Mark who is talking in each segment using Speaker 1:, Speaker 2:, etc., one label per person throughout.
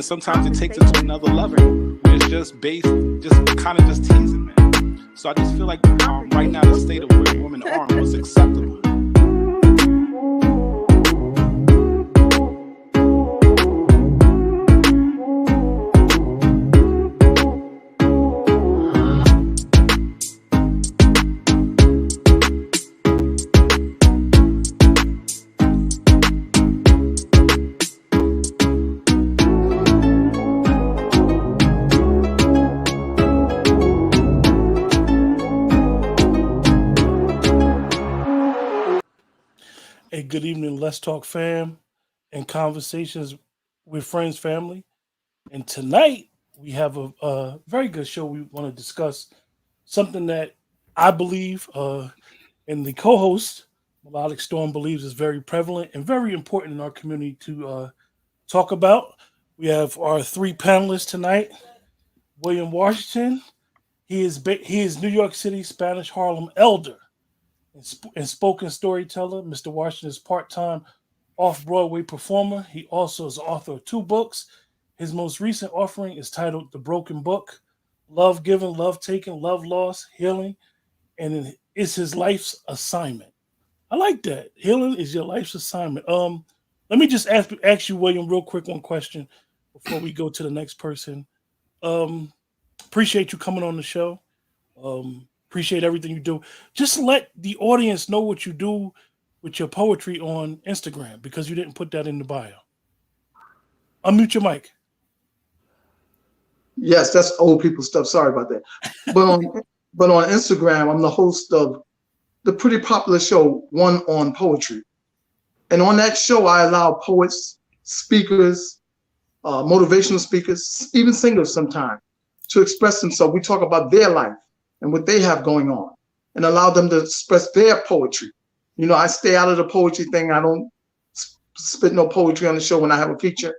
Speaker 1: sometimes it takes it to another level. It's just kind of just teasing, man. So I just feel like right now the state of where women are and what's acceptable.
Speaker 2: Good evening, Let's Talk fam and conversations with friends, family. And tonight we have a very good show. We want to discuss something that I believe and the co-host, Melodic Storm, believes is very prevalent and very important in our community to talk about. We have our three panelists tonight. William Washington, he is New York City Spanish Harlem elder and spoken storyteller. Mr. Washington is part-time off-Broadway performer. He also is the author of 2 books. His most recent offering is titled The Broken Book, Love Given, Love Taken, Love Lost, Healing, and it's his life's assignment. I like that. Healing is your life's assignment. Let me just ask you, William, real quick one question before we go to the next person. Appreciate you coming on the show. Appreciate everything you do. Just let the audience know what you do with your poetry on Instagram because you didn't put that in the bio. Unmute your mic.
Speaker 3: Yes, that's old people stuff. Sorry about that. But on Instagram, I'm the host of the pretty popular show, One on Poetry. And on that show, I allow poets, speakers, motivational speakers, even singers sometimes, to express themselves. We talk about their life and what they have going on and allow them to express their poetry. You know, I stay out of the poetry thing. I don't spit no poetry on the show when I have a feature.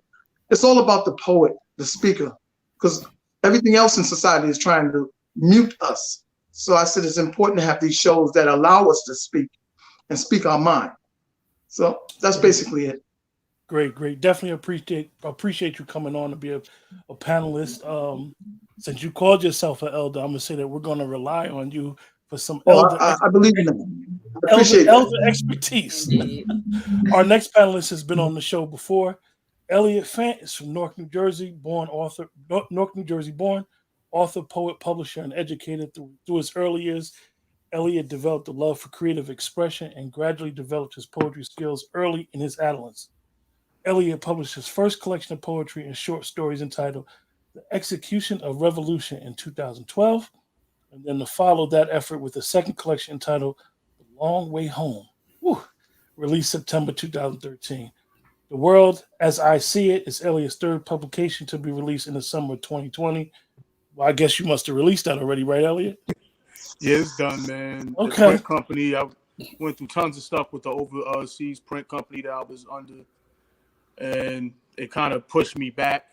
Speaker 3: It's all about the poet, the speaker, because everything else in society is trying to mute us. So I said it's important to have these shows that allow us to speak and speak our mind. So that's basically it.
Speaker 2: Great. Definitely appreciate you coming on to be a panelist. Since you called yourself an elder, I'm gonna say that we're gonna rely on you for some elder.
Speaker 3: I believe in that. I appreciate
Speaker 2: elder expertise. Our next panelist has been on the show before. Elliot Fant is from Newark, New Jersey, born, author, poet, publisher, and educator. Through his early years, Elliot developed a love for creative expression and gradually developed his poetry skills early in his adolescence. Elliot published his first collection of poetry and short stories entitled The Execution of Revolution in 2012, and then to follow that effort with a second collection entitled The Long Way Home, released September 2013. The World as I See It is Elliot's third publication to be released in the summer of 2020. Well, I guess you must have released that already, right, Elliot?
Speaker 1: Yeah, it's done, man.
Speaker 2: Okay.
Speaker 1: The print company, I went through tons of stuff with the overseas print company that I was under, and it kind of pushed me back,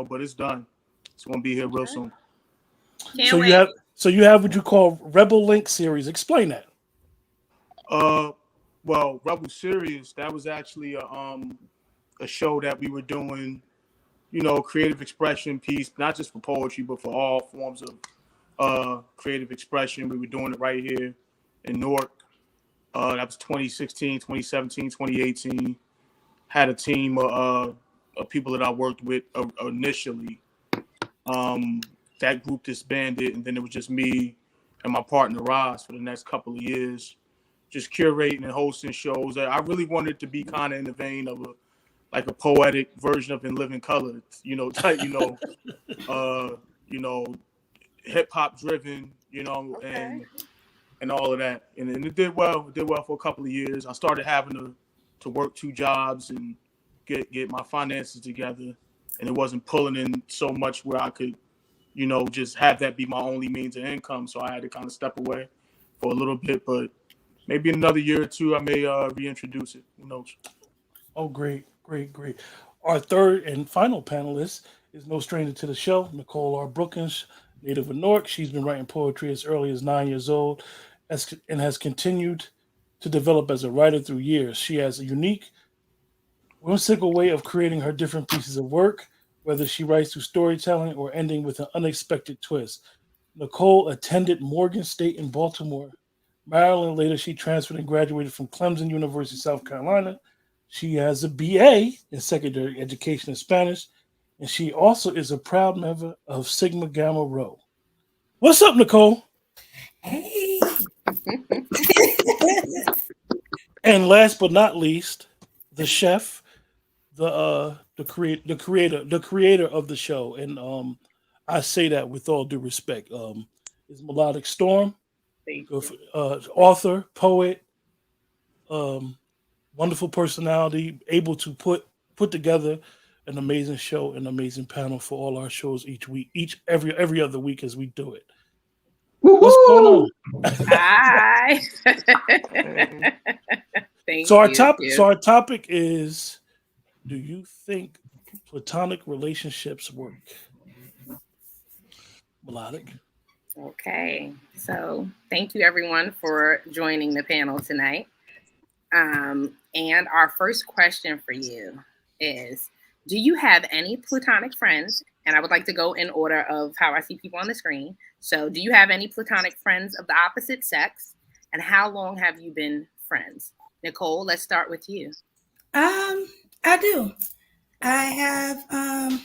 Speaker 1: but it's done. It's going to be here real soon.
Speaker 2: So you have what you call Rebel Link series. Explain that.
Speaker 1: Well, Rebel Series, that was actually a show that we were doing, creative expression piece, not just for poetry, but for all forms of creative expression. We were doing it right here in Newark. That was 2016, 2017, 2018. Had a team of people that I worked with initially. That group disbanded, and then it was just me and my partner, Roz, for the next couple of years, just curating and hosting shows. I really wanted to be kind of in the vein of a poetic version of In Living Color, hip hop driven, and all of that. And it did well. It did well for a couple of years. I started having to work 2 jobs and get my finances together, and it wasn't pulling in so much where I could, just have that be my only means of income. So I had to kind of step away for a little bit, but maybe in another year or 2, I may reintroduce it. Who knows?
Speaker 2: Oh, great. Our third and final panelist is no stranger to the show, Nicole R. Brookins, native of Newark. She's been writing poetry as early as 9 years old and has continued to develop as a writer through years. She has a unique, whimsical way of creating her different pieces of work, whether she writes through storytelling or ending with an unexpected twist. Nicole attended Morgan State in Baltimore, Maryland. Later, she transferred and graduated from Clemson University, South Carolina. She has a BA in secondary education in Spanish, and she also is a proud member of Sigma Gamma Rho. What's up, Nicole?
Speaker 4: Hey.
Speaker 2: And last but not least, the chef, the creator of the show, and I say that with all due respect, is Melodic Storm, author, poet, wonderful personality, able to put together an amazing show, an amazing panel for all our shows each week, every other week as we do it.
Speaker 3: Woo-hoo!
Speaker 2: What's going on?
Speaker 4: Hi.
Speaker 2: So our topic is: do you think platonic relationships work? Melodic.
Speaker 4: Okay, so thank you everyone for joining the panel tonight. And our first question for you is, do you have any platonic friends? And I would like to go in order of how I see people on the screen. So do you have any platonic friends of the opposite sex? And how long have you been friends? Nicole, let's start with you.
Speaker 5: I do. I have a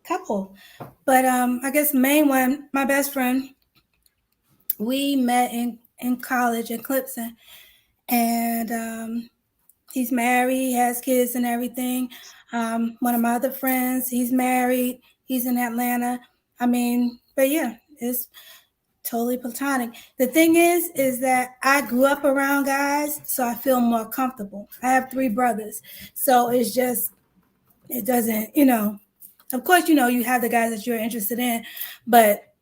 Speaker 5: couple, but I guess the main one, my best friend, we met in college in Clemson, and he's married, has kids and everything. One of my other friends, he's married, he's in Atlanta. But yeah, it's totally platonic. The thing is that I grew up around guys, so I feel more comfortable. I have 3 brothers, so it doesn't, of course, you have the guys that you're interested in, but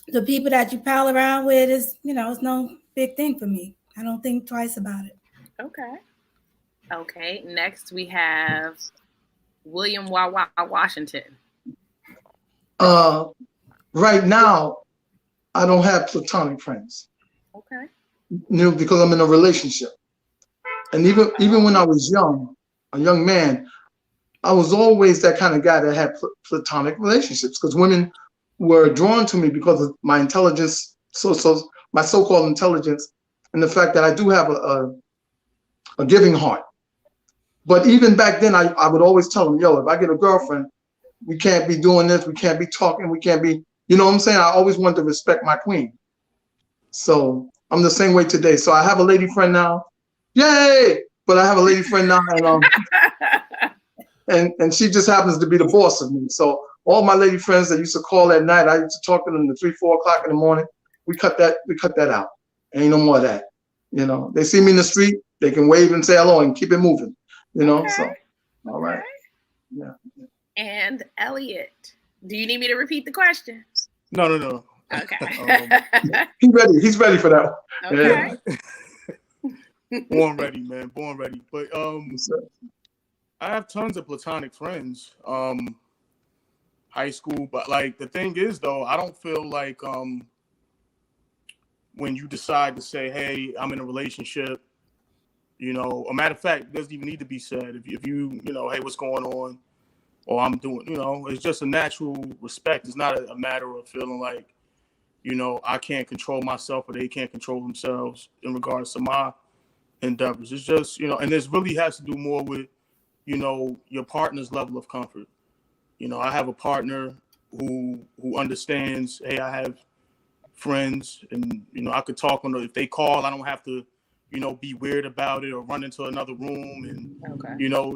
Speaker 5: the people that you pal around with is, it's no big thing for me. I don't think twice about it.
Speaker 4: Okay. Next we have William Wawa Washington.
Speaker 3: Right now, I don't have platonic friends.
Speaker 4: Okay.
Speaker 3: Because I'm in a relationship. And even when I was a young man, I was always that kind of guy that had platonic relationships, because women were drawn to me because of my intelligence, my so-called intelligence, and the fact that I do have a giving heart. But even back then, I would always tell them, yo, if I get a girlfriend, we can't be doing this, we can't be talking, we can't be, you know what I'm saying? I always wanted to respect my queen. So I'm the same way today. So I have a lady friend now. Yay! But I have a lady friend now, and she just happens to be the boss of me. So all my lady friends that used to call at night, I used to talk to them at 3, 4 o'clock in the morning. We cut that out. Ain't no more of that. They see me in the street, they can wave and say hello and keep it moving.
Speaker 4: Okay.
Speaker 3: So all right. Yeah.
Speaker 4: And Elliot, do you need me to repeat the question?
Speaker 1: No.
Speaker 4: Okay.
Speaker 3: He's ready for that one.
Speaker 4: Okay.
Speaker 3: Yeah.
Speaker 1: Born ready, man. Born ready. But I have tons of platonic friends. High school, but like the thing is though, I don't feel like when you decide to say, hey, I'm in a relationship, a matter of fact, it doesn't even need to be said. If you, hey, what's going on? Or I'm doing, it's just a natural respect. It's not a matter of feeling like, I can't control myself or they can't control themselves in regards to my endeavors. It's just, and this really has to do more with, your partner's level of comfort. I have a partner who understands, hey, I have friends and, I could talk on if they call, I don't have to, be weird about it or run into another room. And,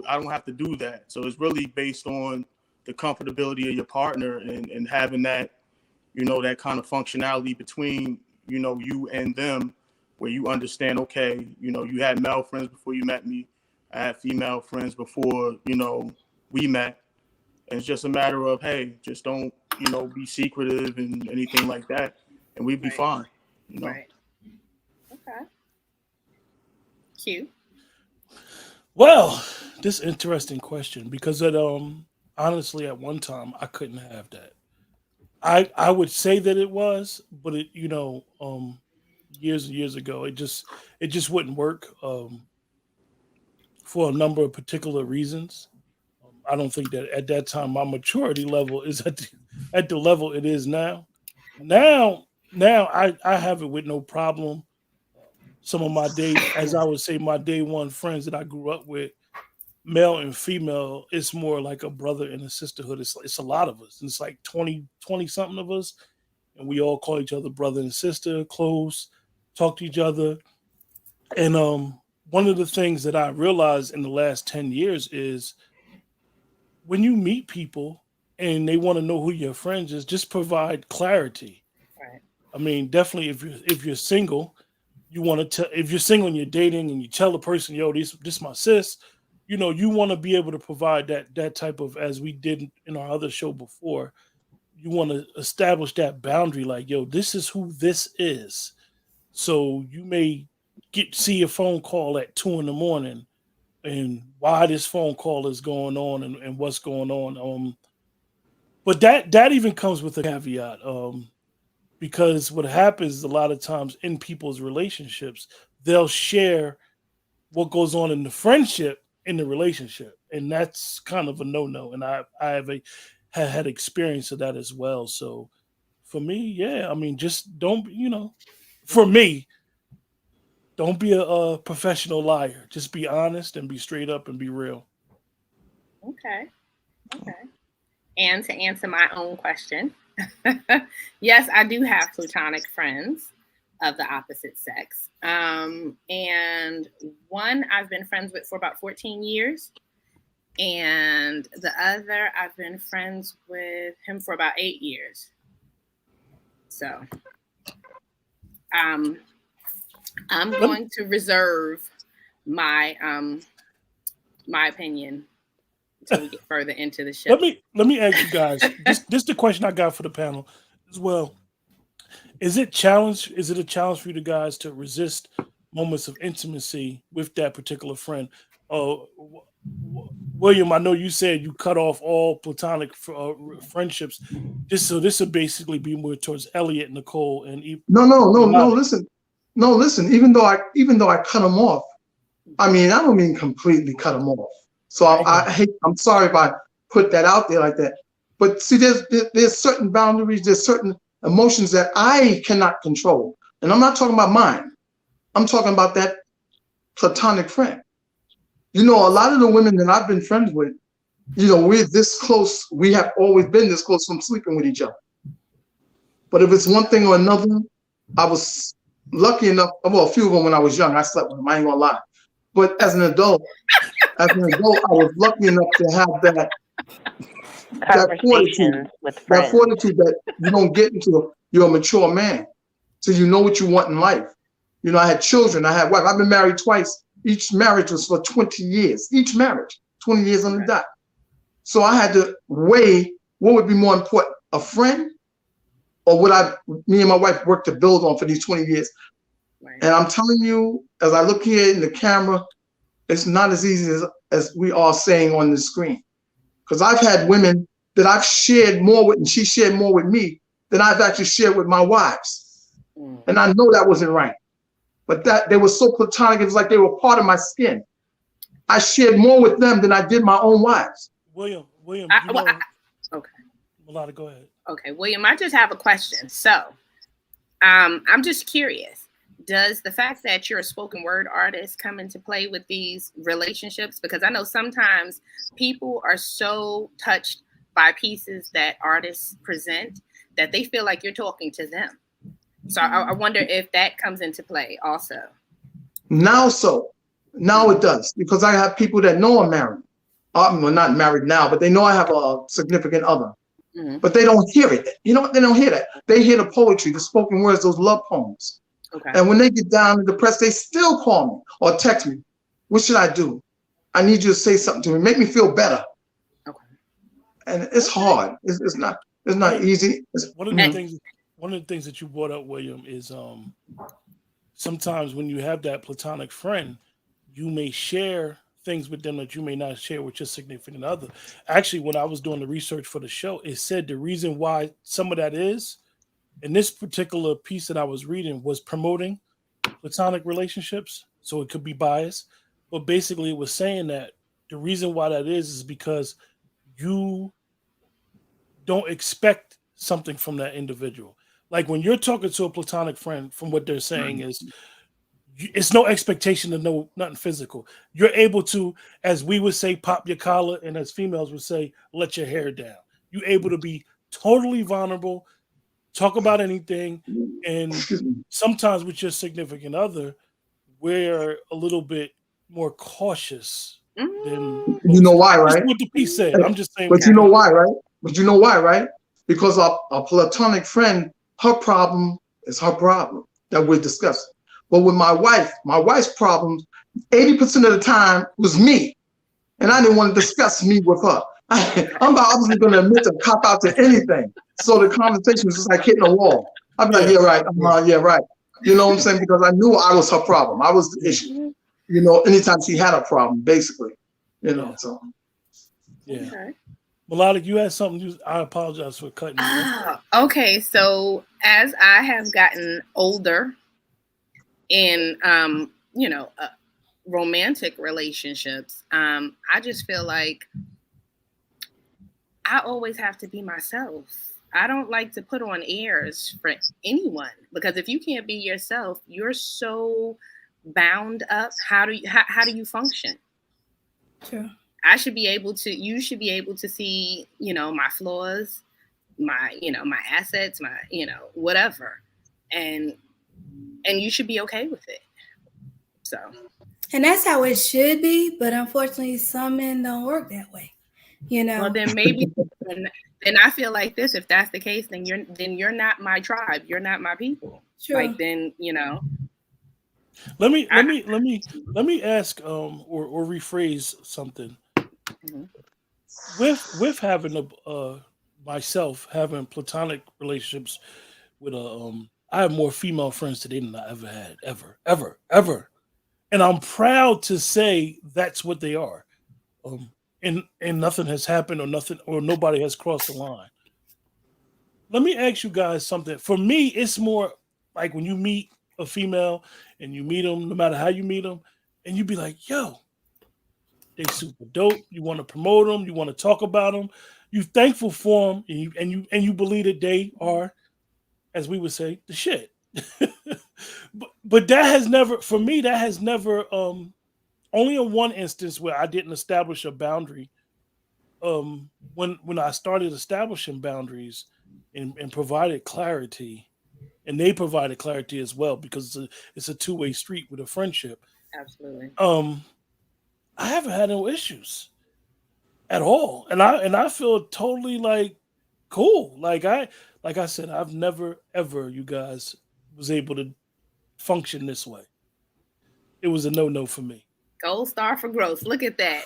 Speaker 1: I don't have to do that. So it's really based on the comfortability of your partner and having that, that kind of functionality between, you and them, where you understand, okay, you had male friends before you met me. I had female friends before, we met. And it's just a matter of, hey, just don't, be secretive and anything like that. And we'd be fine,
Speaker 4: Right. Okay. Q.
Speaker 2: Well, this interesting question, because honestly at one time I couldn't have that. I would say that it was, but it years and years ago it just wouldn't work for a number of particular reasons. I don't think that at that time my maturity level is at the level it is now. Now I have it with no problem. Some of my as I would say, my day one friends that I grew up with, male and female, it's more like a brother and a sisterhood. It's a lot of us. It's like 20 something of us, and we all call each other brother and sister, close, talk to each other. And one of the things that I realized in the last 10 years is when you meet people and they want to know who your friends is, just provide clarity.
Speaker 4: Right.
Speaker 2: I mean, definitely if you're single, you want to tell, if you're single and you're dating and you tell the person, yo, this my sis, you know, you want to be able to provide that type of, as we did in our other show before, you want to establish that boundary, like, yo, this is who this is. So you may see a phone call at 2 a.m. and why this phone call is going on and what's going on. But that even comes with a caveat. Because what happens a lot of times in people's relationships, they'll share what goes on in the friendship in the relationship, and that's kind of a no-no. And I had experience of that as well. So for me, yeah, I mean, just don't, for me, don't be a professional liar. Just be honest and be straight up and be real.
Speaker 4: Okay. And to answer my own question, yes, I do have platonic friends of the opposite sex. And one I've been friends with for about 14 years. And the other, I've been friends with him for about 8 years. So I'm going to reserve my my opinion until we get further into the show.
Speaker 2: Let me ask you guys. This the question I got for the panel as well. Is it a challenge for you guys to resist moments of intimacy with that particular friend? William, I know you said you cut off all platonic friendships. This would basically be more towards Elliot, Nicole, and
Speaker 3: No. Listen. Even though I cut them off, I mean, I don't mean completely cut them off. So I'm sorry if I put that out there like that. But see, there's certain boundaries, there's certain emotions that I cannot control. And I'm not talking about mine. I'm talking about that platonic friend. You know, a lot of the women that I've been friends with, you know, we're this close. We have always been this close from sleeping with each other. But if it's one thing or another, I was lucky enough, well, a few of them when I was young, I slept with them, I ain't gonna lie. But as an adult, I was lucky enough to have that fortitude that you don't get into. You're a mature man, so you know what you want in life. You know, I had children, I had wife. I've been married twice. Each marriage was for 20 years. Each marriage, 20 years on the dot. So I had to weigh what would be more important, a friend, or what me and my wife worked to build on for these 20 years. Right. And I'm telling you, as I look here in the camera, it's not as easy as we are saying on the screen. Because I've had women that I've shared more with, and she shared more with me than I've actually shared with my wives. And I know that wasn't right. But that they were so platonic, it was like they were part of my skin. I shared more with them than I did my own wives.
Speaker 2: William,
Speaker 4: okay.
Speaker 2: Mulata, go ahead.
Speaker 4: Okay, William, I just have a question. So I'm just curious. Does the fact that you're a spoken word artist come into play with these relationships? Because I know sometimes people are so touched by pieces that artists present that they feel like you're talking to them. So I wonder if that comes into play also. Now
Speaker 3: it does, because I have people that know I'm married. Well, not married now, but they know I have a significant other. Mm-hmm. But they don't hear it. You know what? They don't hear that. They hear the poetry, the spoken words, those love poems. Okay. And when they get down and depressed, they still call me or text me. What should I do? I need you to say something to me. Make me feel better. Okay. And it's hard. It's not easy.
Speaker 2: One of the things that you brought up, William, is sometimes when you have that platonic friend, you may share things with them that you may not share with your significant other. Actually, when I was doing the research for the show, it said the reason why some of that is, in this particular piece that I was reading, was promoting platonic relationships. So it could be biased. But basically it was saying that the reason why that is because you don't expect something from that individual. Like when you're talking to a platonic friend, from what they're saying is, it's no expectation to know nothing physical. You're able to, as we would say, pop your collar, and as females would say, let your hair down. You're able to be totally vulnerable, talk about anything, and
Speaker 3: Excuse me.
Speaker 2: sometimes with your significant other, we're a little bit more cautious than
Speaker 4: Mm,
Speaker 3: You know why,
Speaker 2: just
Speaker 3: right?
Speaker 2: what the piece said. I'm just saying
Speaker 3: But
Speaker 2: what
Speaker 3: you
Speaker 2: the
Speaker 3: know
Speaker 2: piece.
Speaker 3: why, right? But you know why, right? Because a platonic friend, her problem is her problem that we're discussing. But with my wife's problems, 80% of the time was me. And I didn't want to discuss me with her. I'm obviously going to admit to cop out to anything. So the conversation was just like hitting a wall. I'm like,
Speaker 2: Yeah.
Speaker 3: yeah, right. Yeah, right. You know what I'm saying? Because I knew I was her problem. I was the
Speaker 2: Yeah.
Speaker 3: issue. You know, anytime she had a problem, basically. You know,
Speaker 2: Yeah.
Speaker 3: so.
Speaker 2: Yeah.
Speaker 4: okay.
Speaker 2: Melodic, you had something. I apologize for cutting you off.
Speaker 4: Okay. So as I have gotten older in, romantic relationships, I just feel like I always have to be myself. I don't like to put on airs for anyone, because if you can't be yourself, you're so bound up. How do you function?
Speaker 5: True.
Speaker 4: You should be able to see, my flaws, my assets, my, whatever. And you should be okay with it. So.
Speaker 5: And that's how it should be, but unfortunately, some men don't work that way.
Speaker 4: Well, then maybe, then I feel like this. If that's the case, then you're not my tribe. You're not my people.
Speaker 5: True.
Speaker 4: Like then,
Speaker 2: Let me ask or rephrase something.
Speaker 4: Mhm.
Speaker 2: With having myself having platonic relationships with I have more female friends today than I ever had, ever. And I'm proud to say that's what they are. And nothing has happened, or nobody has crossed the line. Let me ask you guys something. For me, it's more like when you meet a female and you meet them, no matter how you meet them, and you be like, yo, they super dope. You want to promote them, you want to talk about them, you thankful for them, and you believe that they are, as we would say, the shit. but that has never, for me, that has never only in one instance where I didn't establish a boundary. When I started establishing boundaries and provided clarity, and they provided clarity as well, because it's a two-way street with a friendship.
Speaker 4: Absolutely.
Speaker 2: I haven't had no issues at all, and I feel totally like cool. Like I said, I've never ever, you guys, was able to function this way. It was a no for me.
Speaker 4: Gold star for growth. Look at that.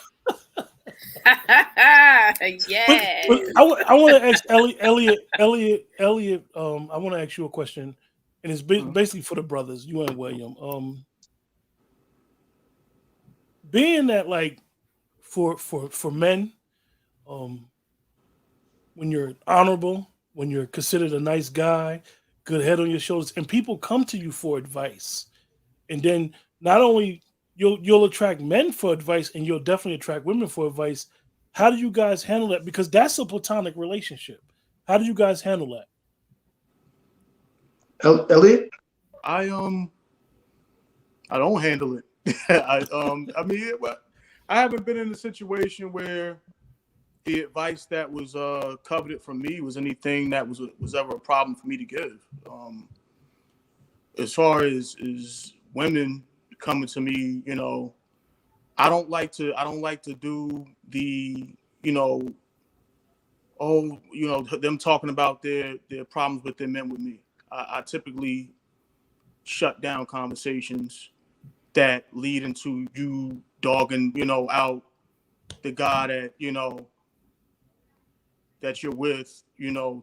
Speaker 4: Yes.
Speaker 2: But I want to ask Elliot. I want to ask you a question, and it's basically for the brothers, you and William. Being that, like, for men, when you're honorable, when you're considered a nice guy, good head on your shoulders, and people come to you for advice, and then not only you'll attract men for advice, and you'll definitely attract women for advice. How do you guys handle that? Because that's a platonic relationship. How do you guys handle that?
Speaker 3: Elliot?
Speaker 1: I don't handle it. I haven't been in a situation where the advice that was coveted from me was anything that was ever a problem for me to give. As far as women coming to me, I don't like to do the, them talking about their problems with their men with me. I typically shut down conversations that lead into you dogging, out the guy that you're with,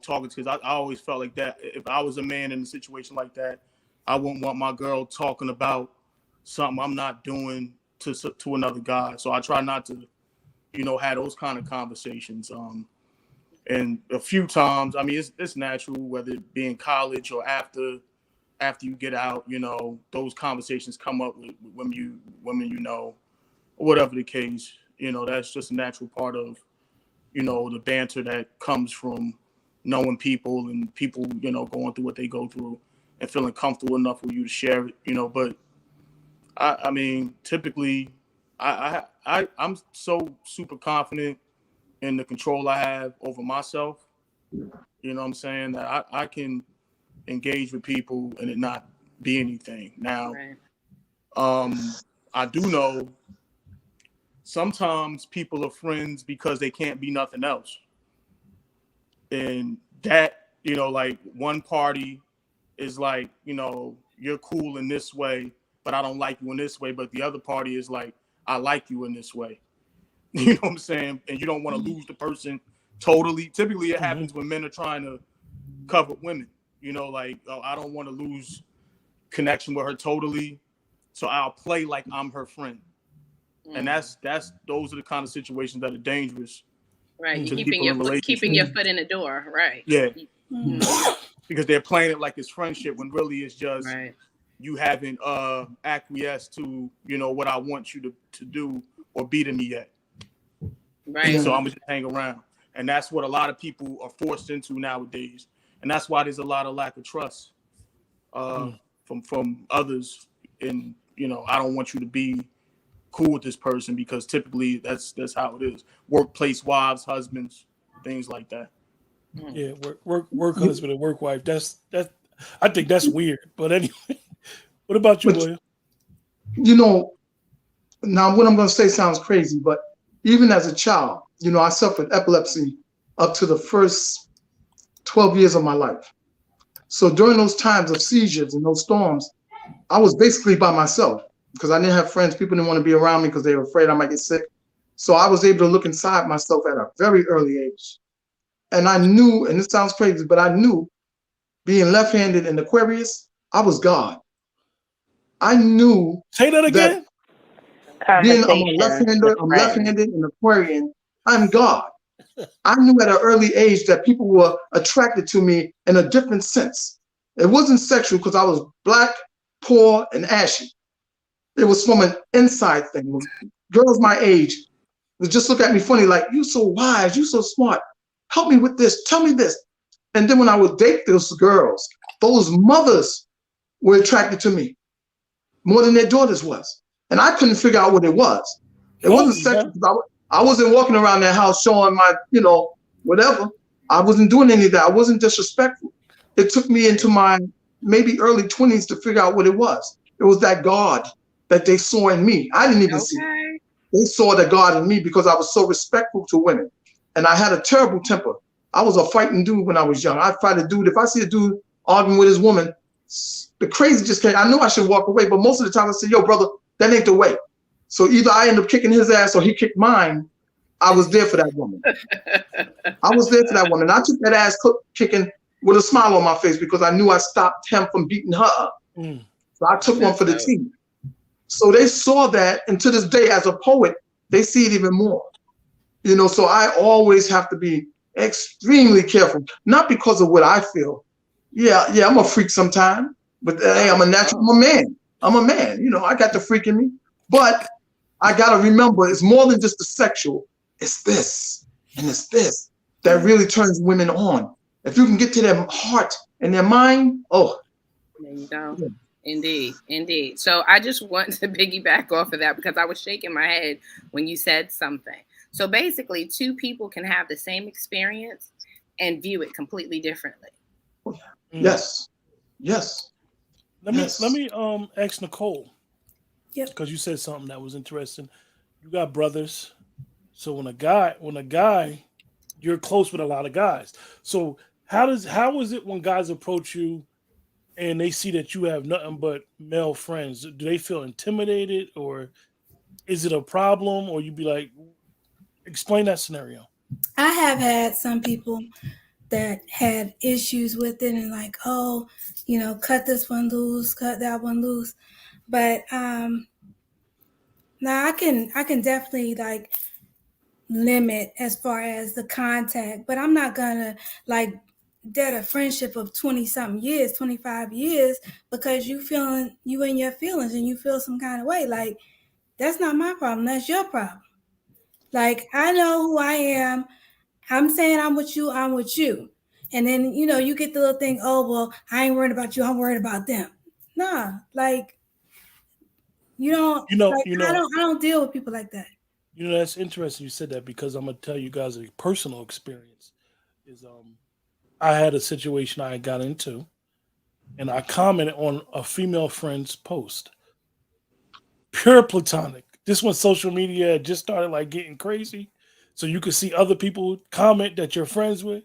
Speaker 1: talking to. Because I always felt like that. If I was a man in a situation like that, I wouldn't want my girl talking about something I'm not doing to another guy. So I try not to, have those kind of conversations. And a few times, it's natural, whether it be in college or after you get out, those conversations come up with women, or whatever the case. That's just a natural part of you know, the banter that comes from knowing people and people, you know, going through what they go through and feeling comfortable enough with you to share it, you know. But I mean, typically, I'm so super confident in the control I have over myself. You know what I'm saying? That I can engage with people and it not be anything. Now,
Speaker 4: Right.
Speaker 1: I do know sometimes people are friends because they can't be nothing else. And that, you know, like one party is like, you know, you're cool in this way, but I don't like you in this way. But the other party is like, I like you in this way. You know what I'm saying? And you don't want to lose the person totally. Typically, it happens when men are trying to cover women. You know, like, oh, I don't want to lose connection with her totally, so I'll play like I'm her friend. And that's those are the kind of situations that are dangerous.
Speaker 4: Right, you're keeping your foot in the door, right?
Speaker 1: Yeah, because they're playing it like it's friendship when really it's just you haven't acquiesced to, you know, what I want you to do or be to me yet.
Speaker 4: Right.
Speaker 1: So I'm gonna just hang around, and that's what a lot of people are forced into nowadays, and that's why there's a lot of lack of trust from others. And you know, I don't want you to be cool with this person because typically that's how it is. Workplace wives, husbands, things like that.
Speaker 2: Yeah, work husband and work wife. That's I think that's weird. But anyway, what about you, William?
Speaker 3: You know, now what I'm going to say sounds crazy, but even as a child, you know, I suffered epilepsy up to the first 12 years of my life. So during those times of seizures and those storms, I was basically by myself because I didn't have friends. People didn't want to be around me because they were afraid I might get sick. So I was able to look inside myself at a very early age. And I knew, and it sounds crazy, but I knew being left-handed in Aquarius, I was God. I knew.
Speaker 2: Say that again.
Speaker 3: Being I'm left-handed in Aquarian, I'm God. I knew at an early age that people were attracted to me in a different sense. It wasn't sexual because I was black, poor, and ashy. It was from an inside thing. Girls my age would just look at me funny, like, you so wise, you so smart. Help me with this, tell me this. And then when I would date those girls, those mothers were attracted to me more than their daughters was. And I couldn't figure out what it was. It wasn't sexual. I wasn't walking around their house showing my, you know, whatever. I wasn't doing any of that. I wasn't disrespectful. It took me into my maybe early 20s to figure out what it was. It was that God that they saw in me. I didn't even see it. They saw the God in me because I was so respectful to women. And I had a terrible temper. I was a fighting dude when I was young. I'd fight a dude. If I see a dude arguing with his woman, the crazy just came. I knew I should walk away, but most of the time I said, yo, brother, that ain't the way. So either I end up kicking his ass or he kicked mine. I was there for that woman. I was there for that woman. I took that ass kicking with a smile on my face because I knew I stopped him from beating her up. So I took one for the team. So they saw that, and to this day, as a poet, they see it even more. You know, so I always have to be extremely careful, not because of what I feel. Yeah, I'm a freak sometime, but hey, I'm a man. I'm a man. You know, I got the freak in me. But I got to remember, it's more than just the sexual. It's this and it's this that really turns women on. If you can get to their heart and their mind, oh.
Speaker 4: There you go. Yeah. Indeed. So I just want to piggyback off of that because I was shaking my head when you said something. So basically, two people can have the same experience and view it completely differently.
Speaker 3: Yes.
Speaker 2: Let me ask Nicole.
Speaker 5: Yep.
Speaker 2: Because you said something that was interesting. You got brothers. So when a guy, you're close with a lot of guys. So how is it when guys approach you and they see that you have nothing but male friends? Do they feel intimidated, or is it a problem? Or you be like, explain that scenario.
Speaker 5: I have had some people that had issues with it and like, oh, you know, cut this one loose, cut that one loose. But now I can definitely like limit as far as the contact, but I'm not gonna like dead a friendship of 20 something years, 25 years because you in your feelings and you feel some kind of way. Like, that's not my problem. That's your problem. Like, I know who I am. I'm saying I'm with you. And then, you get the little thing, oh, well, I ain't worried about you. I'm worried about them. Nah, like, I don't deal with people like that.
Speaker 2: That's interesting you said that, because I'm going to tell you guys a personal experience. Is I had a situation I got into, and I commented on a female friend's post. Pure platonic. This when social media had just started like getting crazy. So you could see other people comment that you're friends with.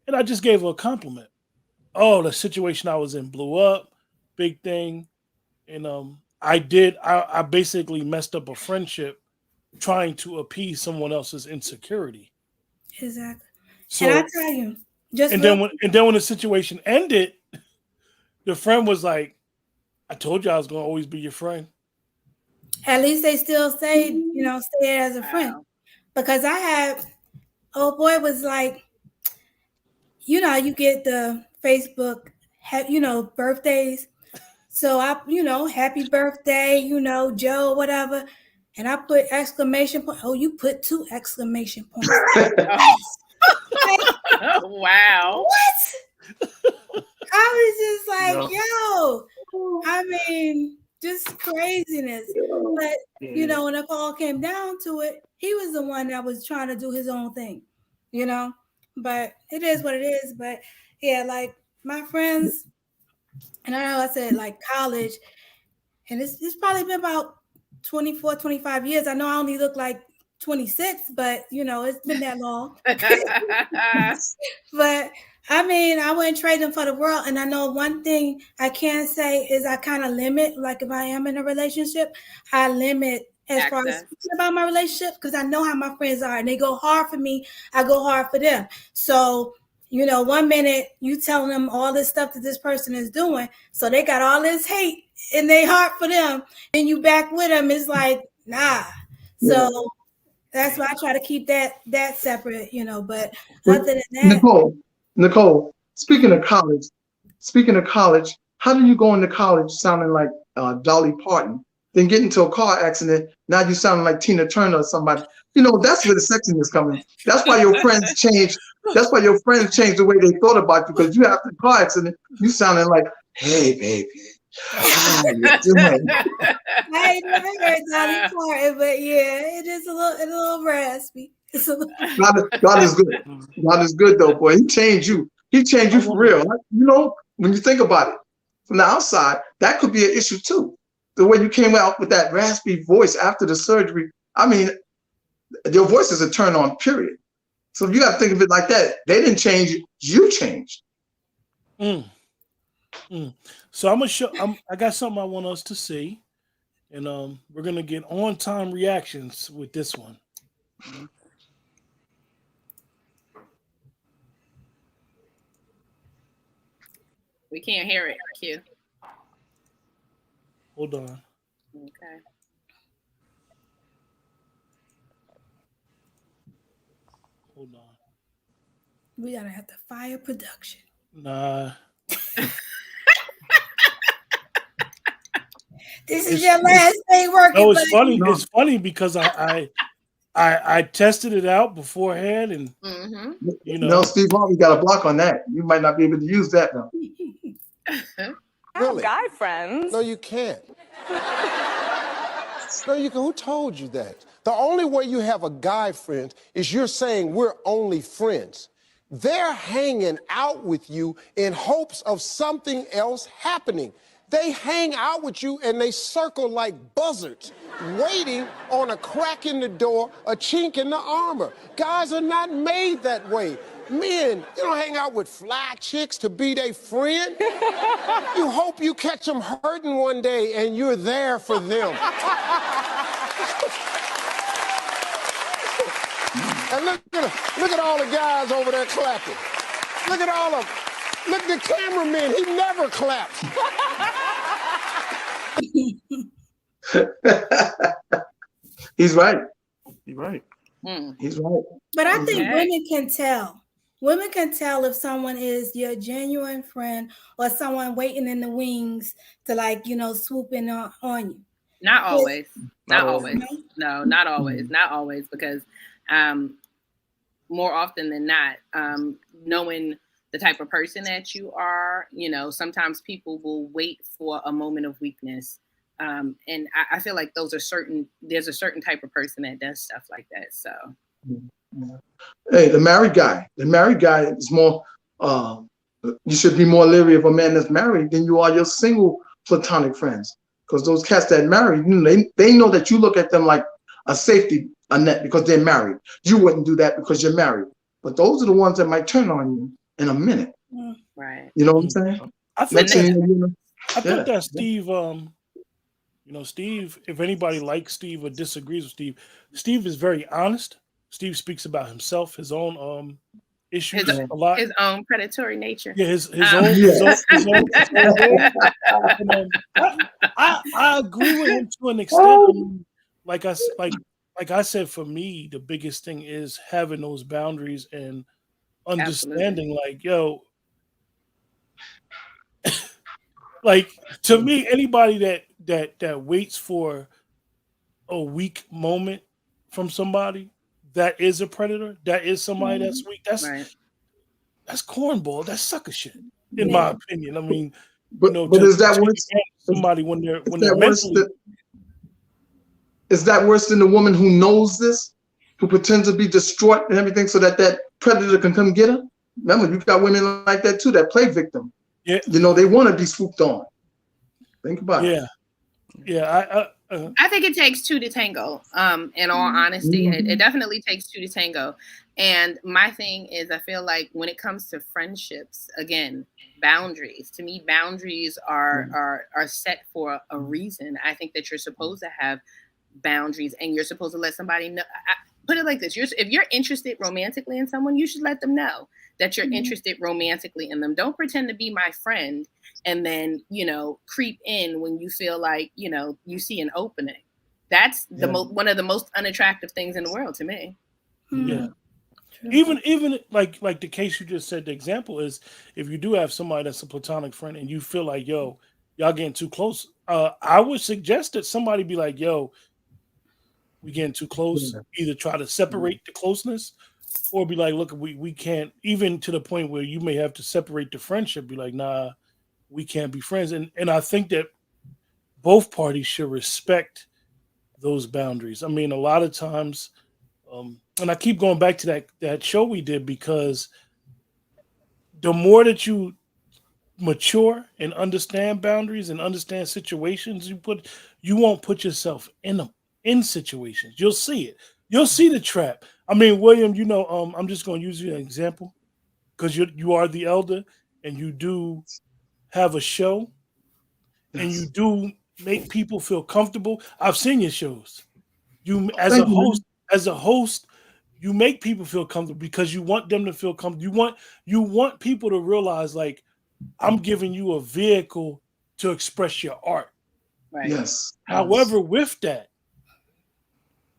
Speaker 2: And I just gave her a compliment. Oh, the situation I was in blew up, big thing. And I basically messed up a friendship trying to appease someone else's insecurity.
Speaker 5: Exactly.
Speaker 2: So,
Speaker 5: and I tell you,
Speaker 2: and then when the situation ended, the friend was like, I told you I was gonna always be your friend.
Speaker 5: At least they still say, stay as a friend. Because I had, old boy was like, you get the Facebook, birthdays. So I, happy birthday, Joe, whatever. And I put exclamation point. Oh, you put 2 exclamation points.
Speaker 4: Wow.
Speaker 5: What? I was just like, yo, I mean, just craziness. But, when it all came down to it, he was the one that was trying to do his own thing, But it is what it is. But, yeah, like my friends, and I know I said like college, and it's probably been about 24, 25 years. I know I only look like 26, but, it's been that long. But I mean, I wouldn't trade them for the world. And I know one thing I can say is I kind of limit, like if I am in a relationship, I limit as far as speaking about my relationship, because I know how my friends are and they go hard for me. I go hard for them. So, 1 minute you telling them all this stuff that this person is doing. So they got all this hate in their heart for them. And you back with them. It's like, nah.
Speaker 3: Yeah.
Speaker 5: So that's why I try to keep that separate, but other than that.
Speaker 3: Nicole, speaking of college, how do you go into college sounding like Dolly Parton, then get into a car accident, now you sound like Tina Turner or somebody? That's where the sexiness comes in. That's why your friends change. That's why your friends change the way they thought about you, because you after the car accident, you sounding like, hey, baby. How you doing?
Speaker 5: I ain't never heard Dolly Parton, but yeah, it is a little raspy.
Speaker 3: God is good. God is good though, boy. He changed you. He changed you for real. When you think about it from the outside, that could be an issue too. The way you came out with that raspy voice after the surgery. I mean, your voice is a turn on, period. So you got to think of it like that. They didn't change you changed.
Speaker 2: So I'm gonna show. I got something I want us to see, and we're gonna get on-time reactions with this one.
Speaker 4: We can't hear it, Q.
Speaker 2: Hold on.
Speaker 4: Okay.
Speaker 2: Hold on.
Speaker 5: We gotta have to fire production.
Speaker 2: Nah.
Speaker 5: This is your last day working.
Speaker 2: No, it's funny. No. It's funny because I tested it out beforehand, and
Speaker 3: No, Steve Harvey got a block on that. You might not be able to use that now.
Speaker 6: I have guy friends.
Speaker 7: No, you can't. No, you can. Who told you that? The only way you have a guy friend is you're saying we're only friends. They're hanging out with you in hopes of something else happening. They hang out with you and they circle like buzzards, waiting on a crack in the door, a chink in the armor. Guys are not made that way. Men, you don't hang out with fly chicks to be their friend. You hope you catch them hurting one day and you're there for them. And look at all the guys over there clapping. Look at all of them. Look at the cameraman, he never claps.
Speaker 3: He's right.
Speaker 1: You're right.
Speaker 3: He's right.
Speaker 5: But I think women can tell. Women can tell if someone is your genuine friend or someone waiting in the wings to swoop in on you.
Speaker 4: Not always. Not always. No, not always. Not always, because more often than not, knowing the type of person that you are, you know, sometimes people will wait for a moment of weakness. And I feel like there's a certain type of person that does stuff like that. So.
Speaker 3: Hey, the married guy is more, you should be more leery of a man that's married than you are your single platonic friends. Because those cats that marry, you know, they know that you look at them like a safety net because they're married. You wouldn't do that because you're married. But those are the ones that might turn on you in a minute.
Speaker 4: Right.
Speaker 3: You know what I'm saying?
Speaker 2: I think that Steve, you know, Steve, if anybody likes Steve or disagrees with Steve, Steve is very honest. Steve speaks about himself, his own issues a lot.
Speaker 4: His own predatory nature.
Speaker 2: Yeah, his own way. And, I agree with him to an extent. I mean, like I said, for me, the biggest thing is having those boundaries and understanding. Absolutely. Like, yo, like to me, anybody that waits for a weak moment from somebody, that is a predator. That is somebody that's weak. That's cornball. That's sucker shit, in my opinion. I mean,
Speaker 3: but is that worse?
Speaker 2: Somebody when they're mentally.
Speaker 3: Is that worse than the woman who knows this, who pretends to be distraught and everything, so that predator can come get her? Remember, you've got women like that too, that play victim. Yeah, you know, they want to be swooped on. Think about it.
Speaker 2: Yeah.
Speaker 4: I think it takes two to tango. In all honesty, it definitely takes two to tango. And my thing is, I feel like when it comes to friendships, again, boundaries. To me, boundaries are set for a reason. I think that you're supposed to have boundaries, and you're supposed to let somebody know. Put it like this: if you're interested romantically in someone, you should let them know that you're interested romantically in them. Don't pretend to be my friend and then, you know, creep in when you feel like, you know, you see an opening. That's one of the most unattractive things in the world to me.
Speaker 2: Yeah. Even like the case you just said, the example is, if you do have somebody that's a platonic friend and you feel like, yo, y'all getting too close, I would suggest that somebody be like, yo, we getting too close. Either try to separate the closeness, or be like, look, we can't, even to the point where you may have to separate the friendship. Be like, nah, we can't be friends. And I think that both parties should respect those boundaries. I mean, a lot of times, and I keep going back to that show we did, because the more that you mature and understand boundaries and understand situations, you won't put yourself in situations. You'll see it. You'll see the trap. I mean, William, you know, I'm just going to use you as an example, because you are the elder and you do have a show, and you do make people feel comfortable. I've seen your shows. You as a host, you make people feel comfortable because you want them to feel comfortable. You want people to realize, like, I'm giving you a vehicle to express your art.
Speaker 4: Right.
Speaker 3: Yes.
Speaker 2: However, with that,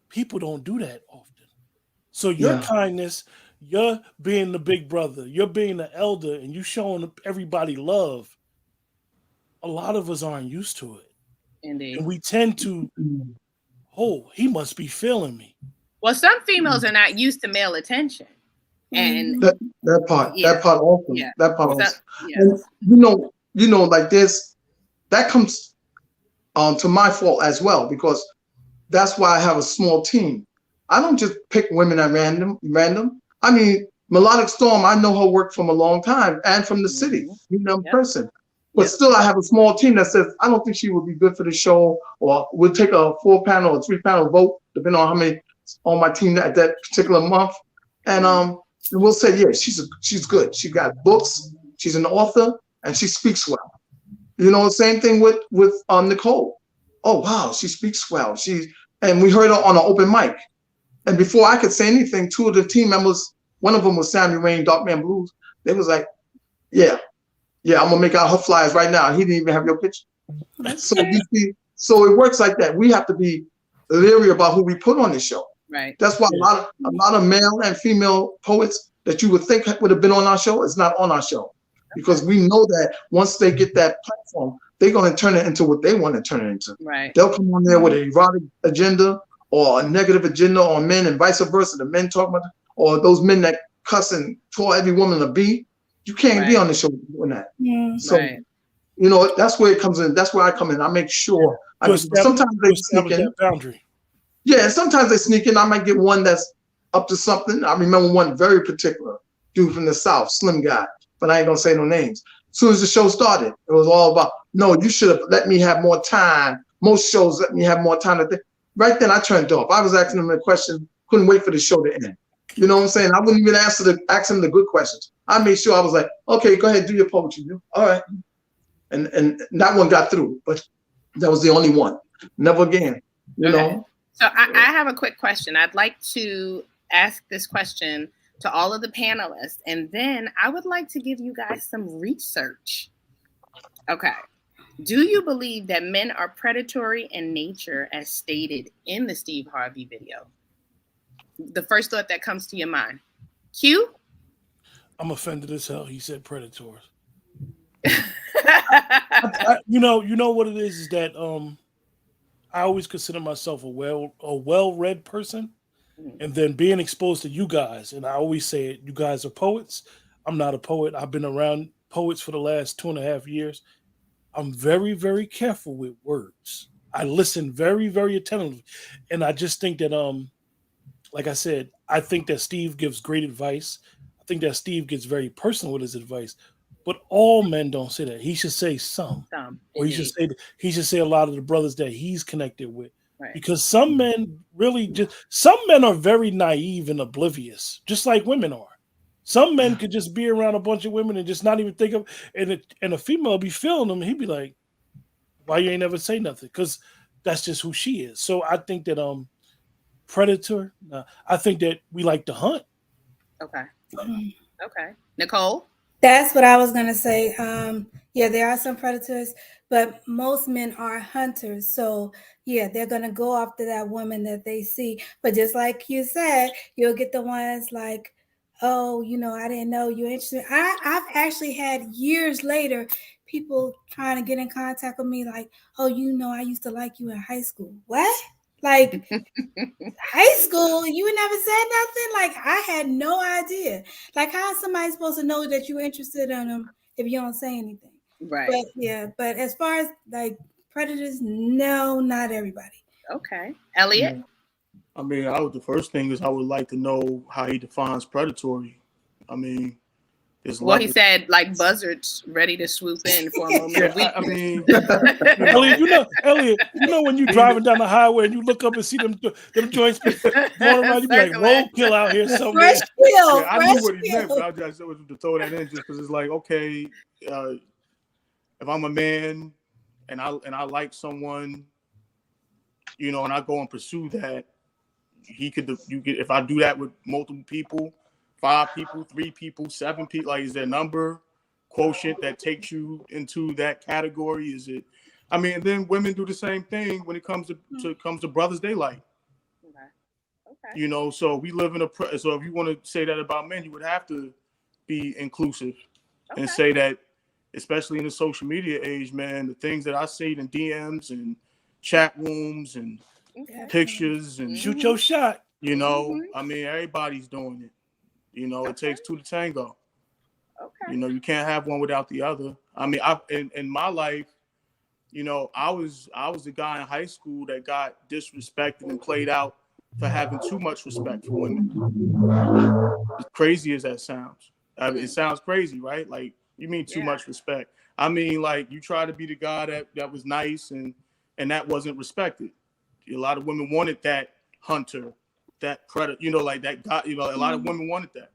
Speaker 2: people don't do that often. So your kindness, you're being the big brother, you're being the elder, and you showing everybody love. A lot of us aren't used to it.
Speaker 4: Indeed.
Speaker 2: And we tend to, oh, he must be feeling me.
Speaker 4: Well, some females are not used to male attention. And
Speaker 3: that part also.
Speaker 4: Yeah.
Speaker 3: That part also.
Speaker 4: Yeah.
Speaker 3: And you know, like that comes to my fault as well, because that's why I have a small team. I don't just pick women at random. I mean, Melodic Storm, I know her work from a long time and from the city, you know, person. But still, I have a small team that says, I don't think she would be good for the show, or we'll take a 4-panel or 3-panel vote, depending on how many on my team at that particular month. And we'll say, yeah, she's good. She got books, she's an author, and she speaks well. You know, same thing with Nicole. Oh, wow, she speaks well. And we heard her on an open mic. And before I could say anything, 2 of the team members, one of them was Sammy Rain, Darkman Blues. They was like, yeah, I'm gonna make out her flyers right now. He didn't even have your picture. So you see, so it works like that. We have to be leery about who we put on the show.
Speaker 4: Right.
Speaker 3: That's why a lot of male and female poets that you would think would have been on our show is not on our show, because we know that once they get that platform, they're going to turn it into what they want to turn it into.
Speaker 4: Right.
Speaker 3: They'll come on there with an erotic agenda or a negative agenda on men, and vice versa. The men talk about, or those men that cuss and call every woman a B. You can't be on the show doing that. So, you know, that's where it comes in. That's where I come in. I make sure. Sometimes they sneak in.
Speaker 2: That boundary.
Speaker 3: Yeah, and sometimes they sneak in. I might get one that's up to something. I remember one very particular dude from the South, slim guy, but I ain't gonna say no names. As soon as the show started, it was all about, no, you should have let me have more time. Most shows let me have more time. Right then, I turned off. I was asking him a question, couldn't wait for the show to end. You know what I'm saying? I wouldn't even ask him the good questions. I made sure I was like, okay, go ahead, do your poetry. All right. And that one got through, but that was the only one. Never again, you know?
Speaker 4: So I have a quick question. I'd like to ask this question to all of the panelists, and then I would like to give you guys some research. Okay. Do you believe that men are predatory in nature as stated in the Steve Harvey video? The first thought that comes to your mind. Q?
Speaker 2: I'm offended as hell. He said predators. You know what it is that I always consider myself a well-read person, and then being exposed to you guys, and I always say it, you guys are poets. I'm not a poet. I've been around poets for the last 2.5 years. I'm very, very careful with words. I listen very, very attentively, and I just think that like I said, I think that Steve gives great advice. I think that Steve gets very personal with his advice, but all men don't say that. He should say some, or he should say a lot of the brothers that he's connected with, because some men are very naive and oblivious, just like women are. Some men could just be around a bunch of women and just not even think of, and a female will be feeling them, and he'd be like, "Why you ain't never say nothing?" Because that's just who she is. So I think that predator. I think that we like to hunt.
Speaker 4: Okay. Okay. Nicole?
Speaker 5: That's what I was going to say. Yeah, there are some predators, but most men are hunters. So, yeah, they're going to go after that woman that they see. But just like you said, you'll get the ones like, oh, you know, I didn't know you're interested. I've actually had years later people trying to get in contact with me like, oh, you know, I used to like you in high school. What? Like high school, you never said nothing? Like I had no idea. Like how is somebody supposed to know that you're interested in them if you don't say anything?
Speaker 4: Right.
Speaker 5: But yeah, but as far as like predators, no, not everybody.
Speaker 4: Okay. Elliot?
Speaker 1: Yeah. I mean, the first thing is I would like to know how he defines predatory. I mean,
Speaker 4: he said like buzzards ready to swoop in for a moment.
Speaker 1: I mean,
Speaker 2: Elliot, you know when you're driving down the highway and you look up and see them joints going around, you be like, roadkill out here somewhere.
Speaker 1: I knew what he meant, but I just was to throw that in just because it's like, okay, if I'm a man and I like someone, you know, and I go and pursue that, if I do that with multiple people, 5 people, 3 people, 7 people, like is there a number quotient that takes you into that category? Is it? I mean, and then women do the same thing when it comes to brothers they like. Okay. You know, so we live in so if you want to say that about men, you would have to be inclusive and say that, especially in the social media age, man, the things that I see in DMs and chat rooms and pictures and
Speaker 2: shoot your shot.
Speaker 1: You know, I mean, everybody's doing it. You know, it takes 2 to tango. Okay. You know, you can't have one without the other. I mean, in my life, you know, I was the guy in high school that got disrespected and played out for having too much respect for women. As crazy as that sounds. I mean, it sounds crazy, right? Like, you mean too much respect. I mean, like, you try to be the guy that was nice and that wasn't respected. A lot of women wanted that hunter, that predator, you know, like that guy, you know, a lot of women wanted that,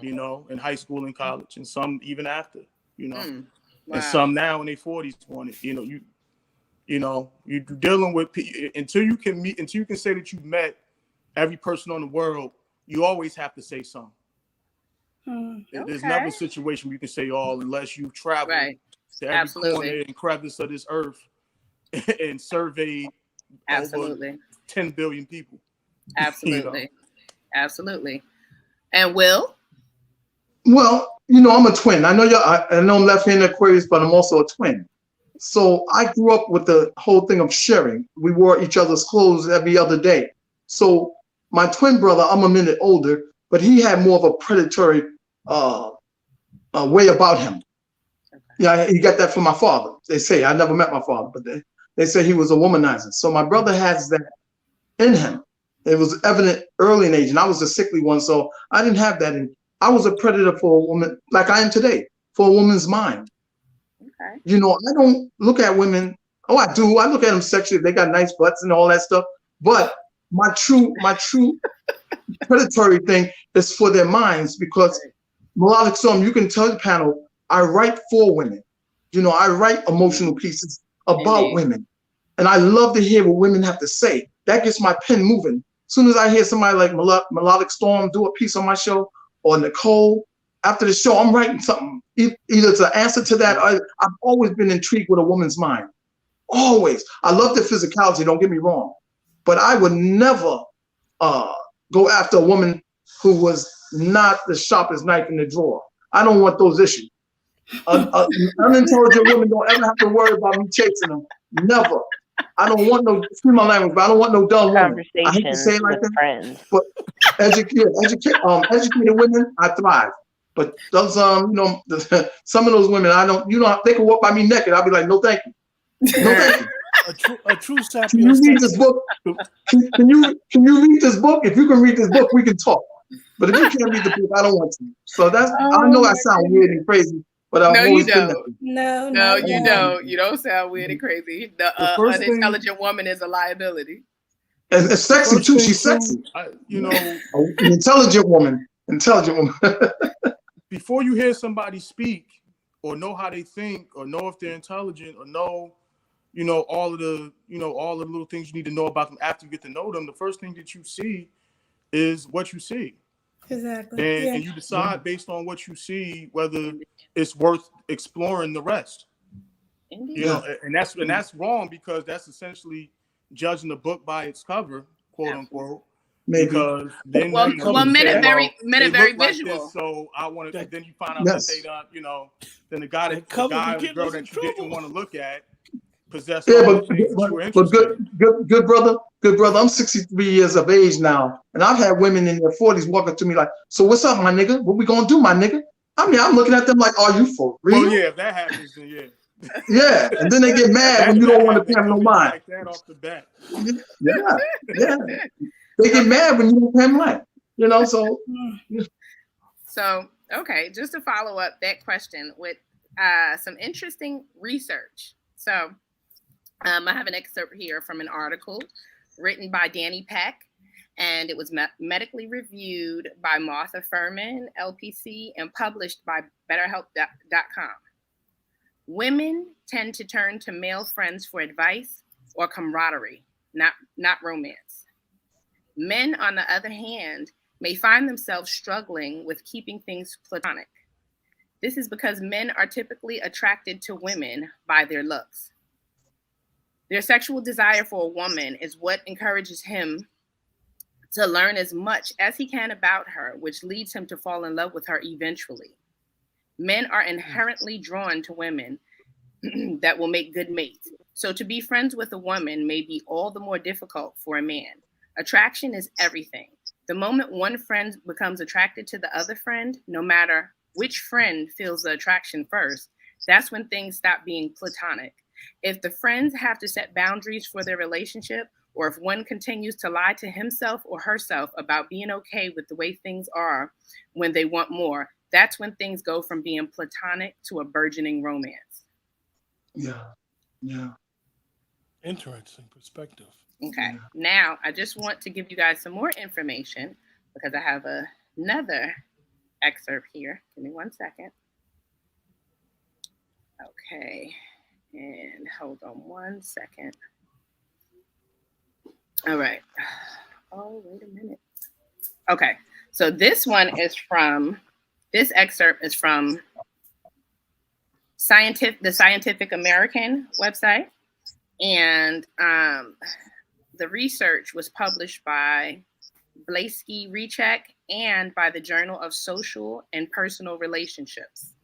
Speaker 1: you know, in high school and college, and some even after, you know, and some now in their 40s want it. You know, you're dealing with until you can say that you've met every person on the world, you always have to say something. There's never a situation where you can say all unless you travel to every corner and crevice of this earth and surveyed over 10 billion people.
Speaker 4: Absolutely.
Speaker 1: You know?
Speaker 4: Absolutely. And Will?
Speaker 3: Well, you know, I'm a twin. I know I'm left-handed Aquarius, but I'm also a twin. So I grew up with the whole thing of sharing. We wore each other's clothes every other day. So my twin brother, I'm a minute older, but he had more of a predatory way about him. Yeah, he got that from my father. They say, I never met my father, but they say he was a womanizer. So my brother has that in him. It was evident early in age, and I was a sickly one, so I didn't have that. And I was a predator for a woman, like I am today, for a woman's mind.
Speaker 4: Okay.
Speaker 3: You know, I don't look at women. Oh, I do. I look at them sexually. They got nice butts and all that stuff. But my true predatory thing is for their minds, because Melodic Storm, you can tell the panel, I write for women. You know, I write emotional pieces about women. And I love to hear what women have to say. That gets my pen moving. As soon as I hear somebody like Melodic Storm do a piece on my show, or Nicole, after the show, I'm writing something. Either it's an answer to that, or I've always been intrigued with a woman's mind. Always. I love the physicality, don't get me wrong. But I would never go after a woman who was not the sharpest knife in the drawer. I don't want those issues. Unintelligent women don't ever have to worry about me chasing them. Never. I don't want no, excuse my language, but I don't want no dumb woman. I hate to say it like that,
Speaker 6: friends.
Speaker 3: but educated women, I thrive. But those, some of those women, I don't, they can walk by me naked. I'll be like, no, thank you. No, thank you.
Speaker 2: A true sapien.
Speaker 3: Can you read this book? Can you read this book? If you can read this book, we can talk. But if you can't read the book, I don't want to. So that's, I know I sound weird and crazy, but I've always been that.
Speaker 4: No, you don't. You don't sound weird and crazy. The unintelligent woman is a liability.
Speaker 3: And it's sexy too. She's sexy. An intelligent woman.
Speaker 1: Before you hear somebody speak, or know how they think, or know if they're intelligent, or know, all of the little things you need to know about them after you get to know them, the first thing that you see is what you see.
Speaker 5: Exactly.
Speaker 1: And you decide based on what you see whether it's worth exploring the rest. And that's wrong, because that's essentially judging the book by its cover, quote unquote.
Speaker 3: Maybe.
Speaker 1: Because then
Speaker 4: men are very visual.
Speaker 1: Like this, so I want to. Then you find out that they don't. Then the guy or the girl that you didn't want to look at possess all the things that you were interested in.
Speaker 3: Good brother. I'm 63 years of age now, and I've had women in their 40s walking to me like, "So what's up, my nigga? What we gonna do, my nigga?" I mean, I'm looking at them like, "Are you for real?"
Speaker 1: Well, yeah, if that happens, then yeah.
Speaker 3: Yeah, and then they get mad when you don't want to pay them no mind.
Speaker 1: Like that off the bat.
Speaker 3: Yeah. They get mad when you don't pay them mind. So.
Speaker 4: So, okay, just to follow up that question with some interesting research. So, I have an excerpt here from an article written by Danny Peck, and it was medically reviewed by Martha Furman, LPC, and published by BetterHelp.com. Women tend to turn to male friends for advice or camaraderie, not romance. Men, on the other hand, may find themselves struggling with keeping things platonic. This is because men are typically attracted to women by their looks. Their sexual desire for a woman is what encourages him to learn as much as he can about her, which leads him to fall in love with her eventually. Men are inherently drawn to women that will make good mates. So to be friends with a woman may be all the more difficult for a man. Attraction is everything. The moment one friend becomes attracted to the other friend, no matter which friend feels the attraction first, that's when things stop being platonic. If the friends have to set boundaries for their relationship, or if one continues to lie to himself or herself about being okay with the way things are when they want more, that's when things go from being platonic to a burgeoning romance.
Speaker 3: Yeah.
Speaker 2: Interesting perspective.
Speaker 4: Okay. Now, I just want to give you guys some more information because I have another excerpt here. Give me 1 second. Okay. And hold on 1 second. All right. Oh, wait a minute. Okay. So this excerpt is from the Scientific American website. And the research was published by Blaski Recheck and by the Journal of Social and Personal Relationships.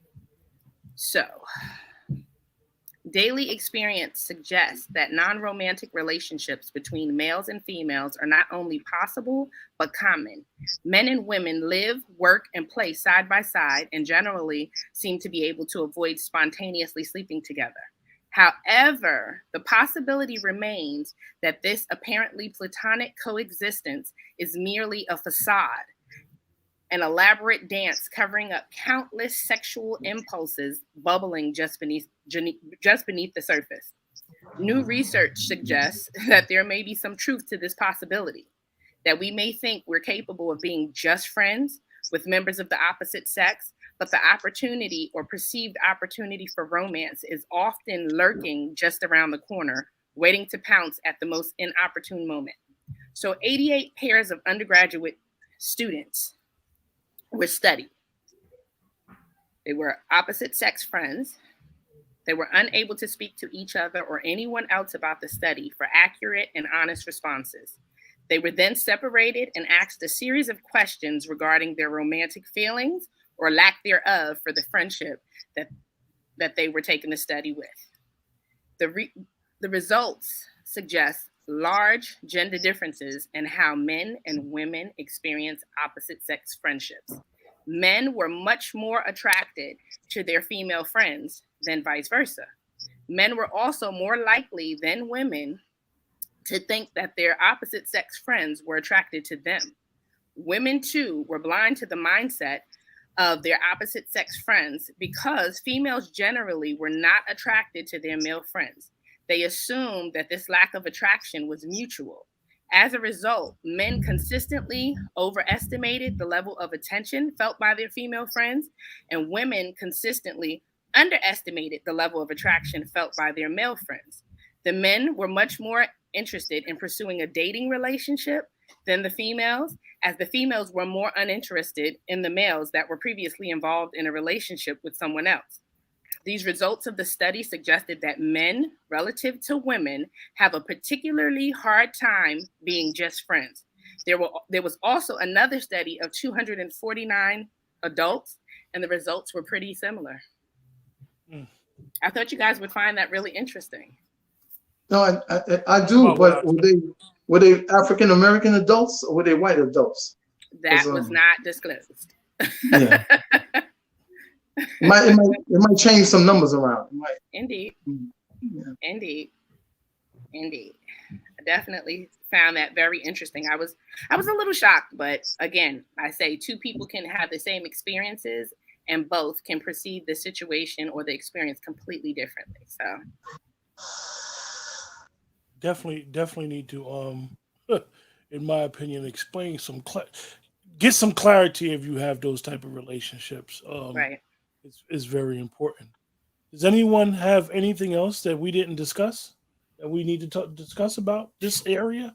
Speaker 4: So Daily experience suggests that non-romantic relationships between males and females are not only possible, but common. Men and women live, work, and play side by side and generally seem to be able to avoid spontaneously sleeping together. However, the possibility remains that this apparently platonic coexistence is merely a facade, an elaborate dance covering up countless sexual impulses bubbling just beneath the surface. New research suggests that there may be some truth to this possibility, that we may think we're capable of being just friends with members of the opposite sex, but the opportunity or perceived opportunity for romance is often lurking just around the corner, waiting to pounce at the most inopportune moment. So 88 pairs of undergraduate students were studied. They were opposite sex friends. They were unable to speak to each other or anyone else about the study for accurate and honest responses. They were then separated and asked a series of questions regarding their romantic feelings or lack thereof for the friendship that they were taking the study with. The results suggest large gender differences in how men and women experience opposite sex friendships. Men were much more attracted to their female friends than vice versa. Men were also more likely than women to think that their opposite sex friends were attracted to them. Women, too, were blind to the mindset of their opposite sex friends because females generally were not attracted to their male friends. They assumed that this lack of attraction was mutual. As a result, men consistently overestimated the level of attention felt by their female friends, and women consistently underestimated the level of attraction felt by their male friends. The men were much more interested in pursuing a dating relationship than the females, as the females were more uninterested in the males that were previously involved in a relationship with someone else. These results of the study suggested that men, relative to women, have a particularly hard time being just friends. There was also another study of 249 adults, and the results were pretty similar. I thought you guys would find that really interesting.
Speaker 3: No, I do, but were they African American adults or were they white adults?
Speaker 4: That was not disclosed.
Speaker 3: Yeah. It might change some numbers around.
Speaker 4: Indeed.
Speaker 3: Yeah.
Speaker 4: Indeed. I definitely found that very interesting. I was a little shocked, but again, I say two people can have the same experiences and both can perceive the situation or the experience completely differently. So
Speaker 2: definitely need to in my opinion explain get some clarity if you have those type of relationships.
Speaker 4: Right.
Speaker 2: It's very important. Does anyone have anything else that we didn't discuss that we need to discuss about this area?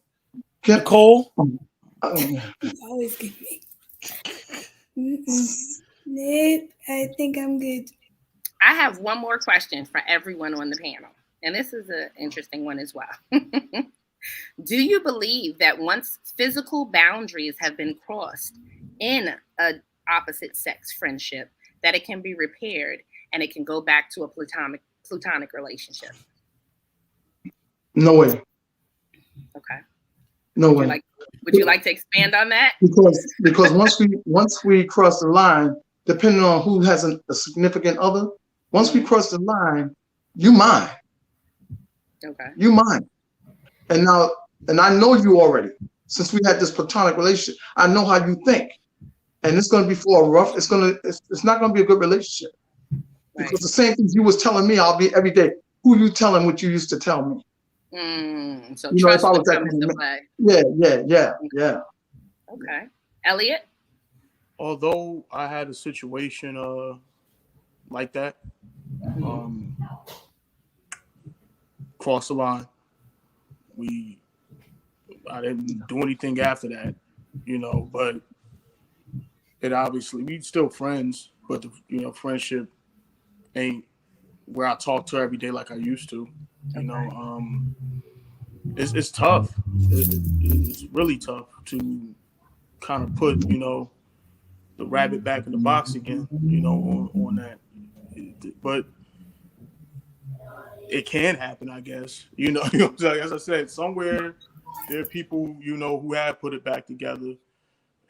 Speaker 2: Nicole?
Speaker 5: Always give me. Nope, I think I'm good.
Speaker 4: I have one more question for everyone on the panel, and this is an interesting one as well. Do you believe that once physical boundaries have been crossed in an opposite sex friendship, that it can be repaired and it can go back to a platonic relationship?
Speaker 3: No way.
Speaker 4: Okay.
Speaker 3: No way.
Speaker 4: Would you like to expand on that?
Speaker 3: Because once we cross the line, depending on who has a significant other, once we cross the line, you mine.
Speaker 4: Okay.
Speaker 3: You mine. And I know you already. Since we had this platonic relationship, I know how you think. And it's going to be it's not going to be a good relationship. Right. Because the same things you was telling me, I'll be every day. Who you telling what you used to tell me?
Speaker 4: So trust would come into play.
Speaker 3: Yeah.
Speaker 4: Okay. Elliot?
Speaker 1: Although I had a situation like that, cross the line. I didn't do anything after that, but it obviously, we still friends, but the friendship ain't where I talk to her every day like I used to. It's tough. It's really tough to kind of put the rabbit back in the box again. On that, but it can happen, I guess. You know, you know what I'm saying? As I said, somewhere there are people, you know, who have put it back together,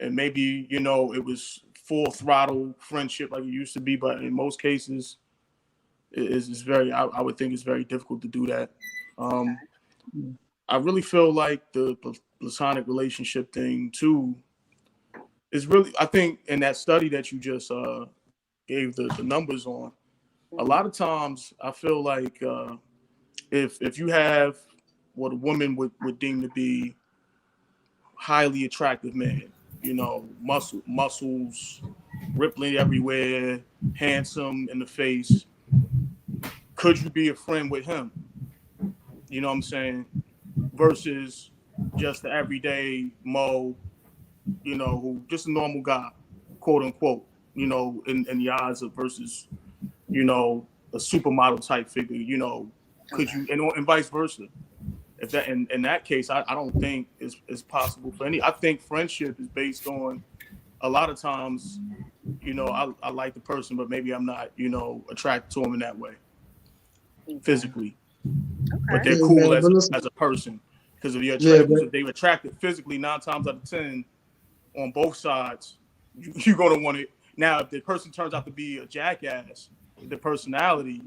Speaker 1: and maybe, you know, it was full throttle friendship like it used to be, but in most cases, it's very. I would think it's very difficult to do that. I really feel like the platonic relationship thing too is really. I think in that study that you just gave the numbers on, a lot of times I feel like if you have what a woman would deem to be highly attractive man, you know, muscles rippling everywhere, handsome in the face, could you be a friend with him? You know what I'm saying? Versus just the everyday Mo, you know, who just a normal guy, quote unquote, you know, in the eyes of versus, you know, a supermodel type figure, you know, could you, and vice versa. If that in that case, I don't think it's possible for any. I think friendship is based on a lot of times, you know, I like the person, but maybe I'm not, you know, attracted to him in that way physically. But they're cool as a person. Because if you're attracted, if they're attracted physically 9 times out of 10 on both sides, you're gonna want it. Now, if the person turns out to be a jackass, the personality,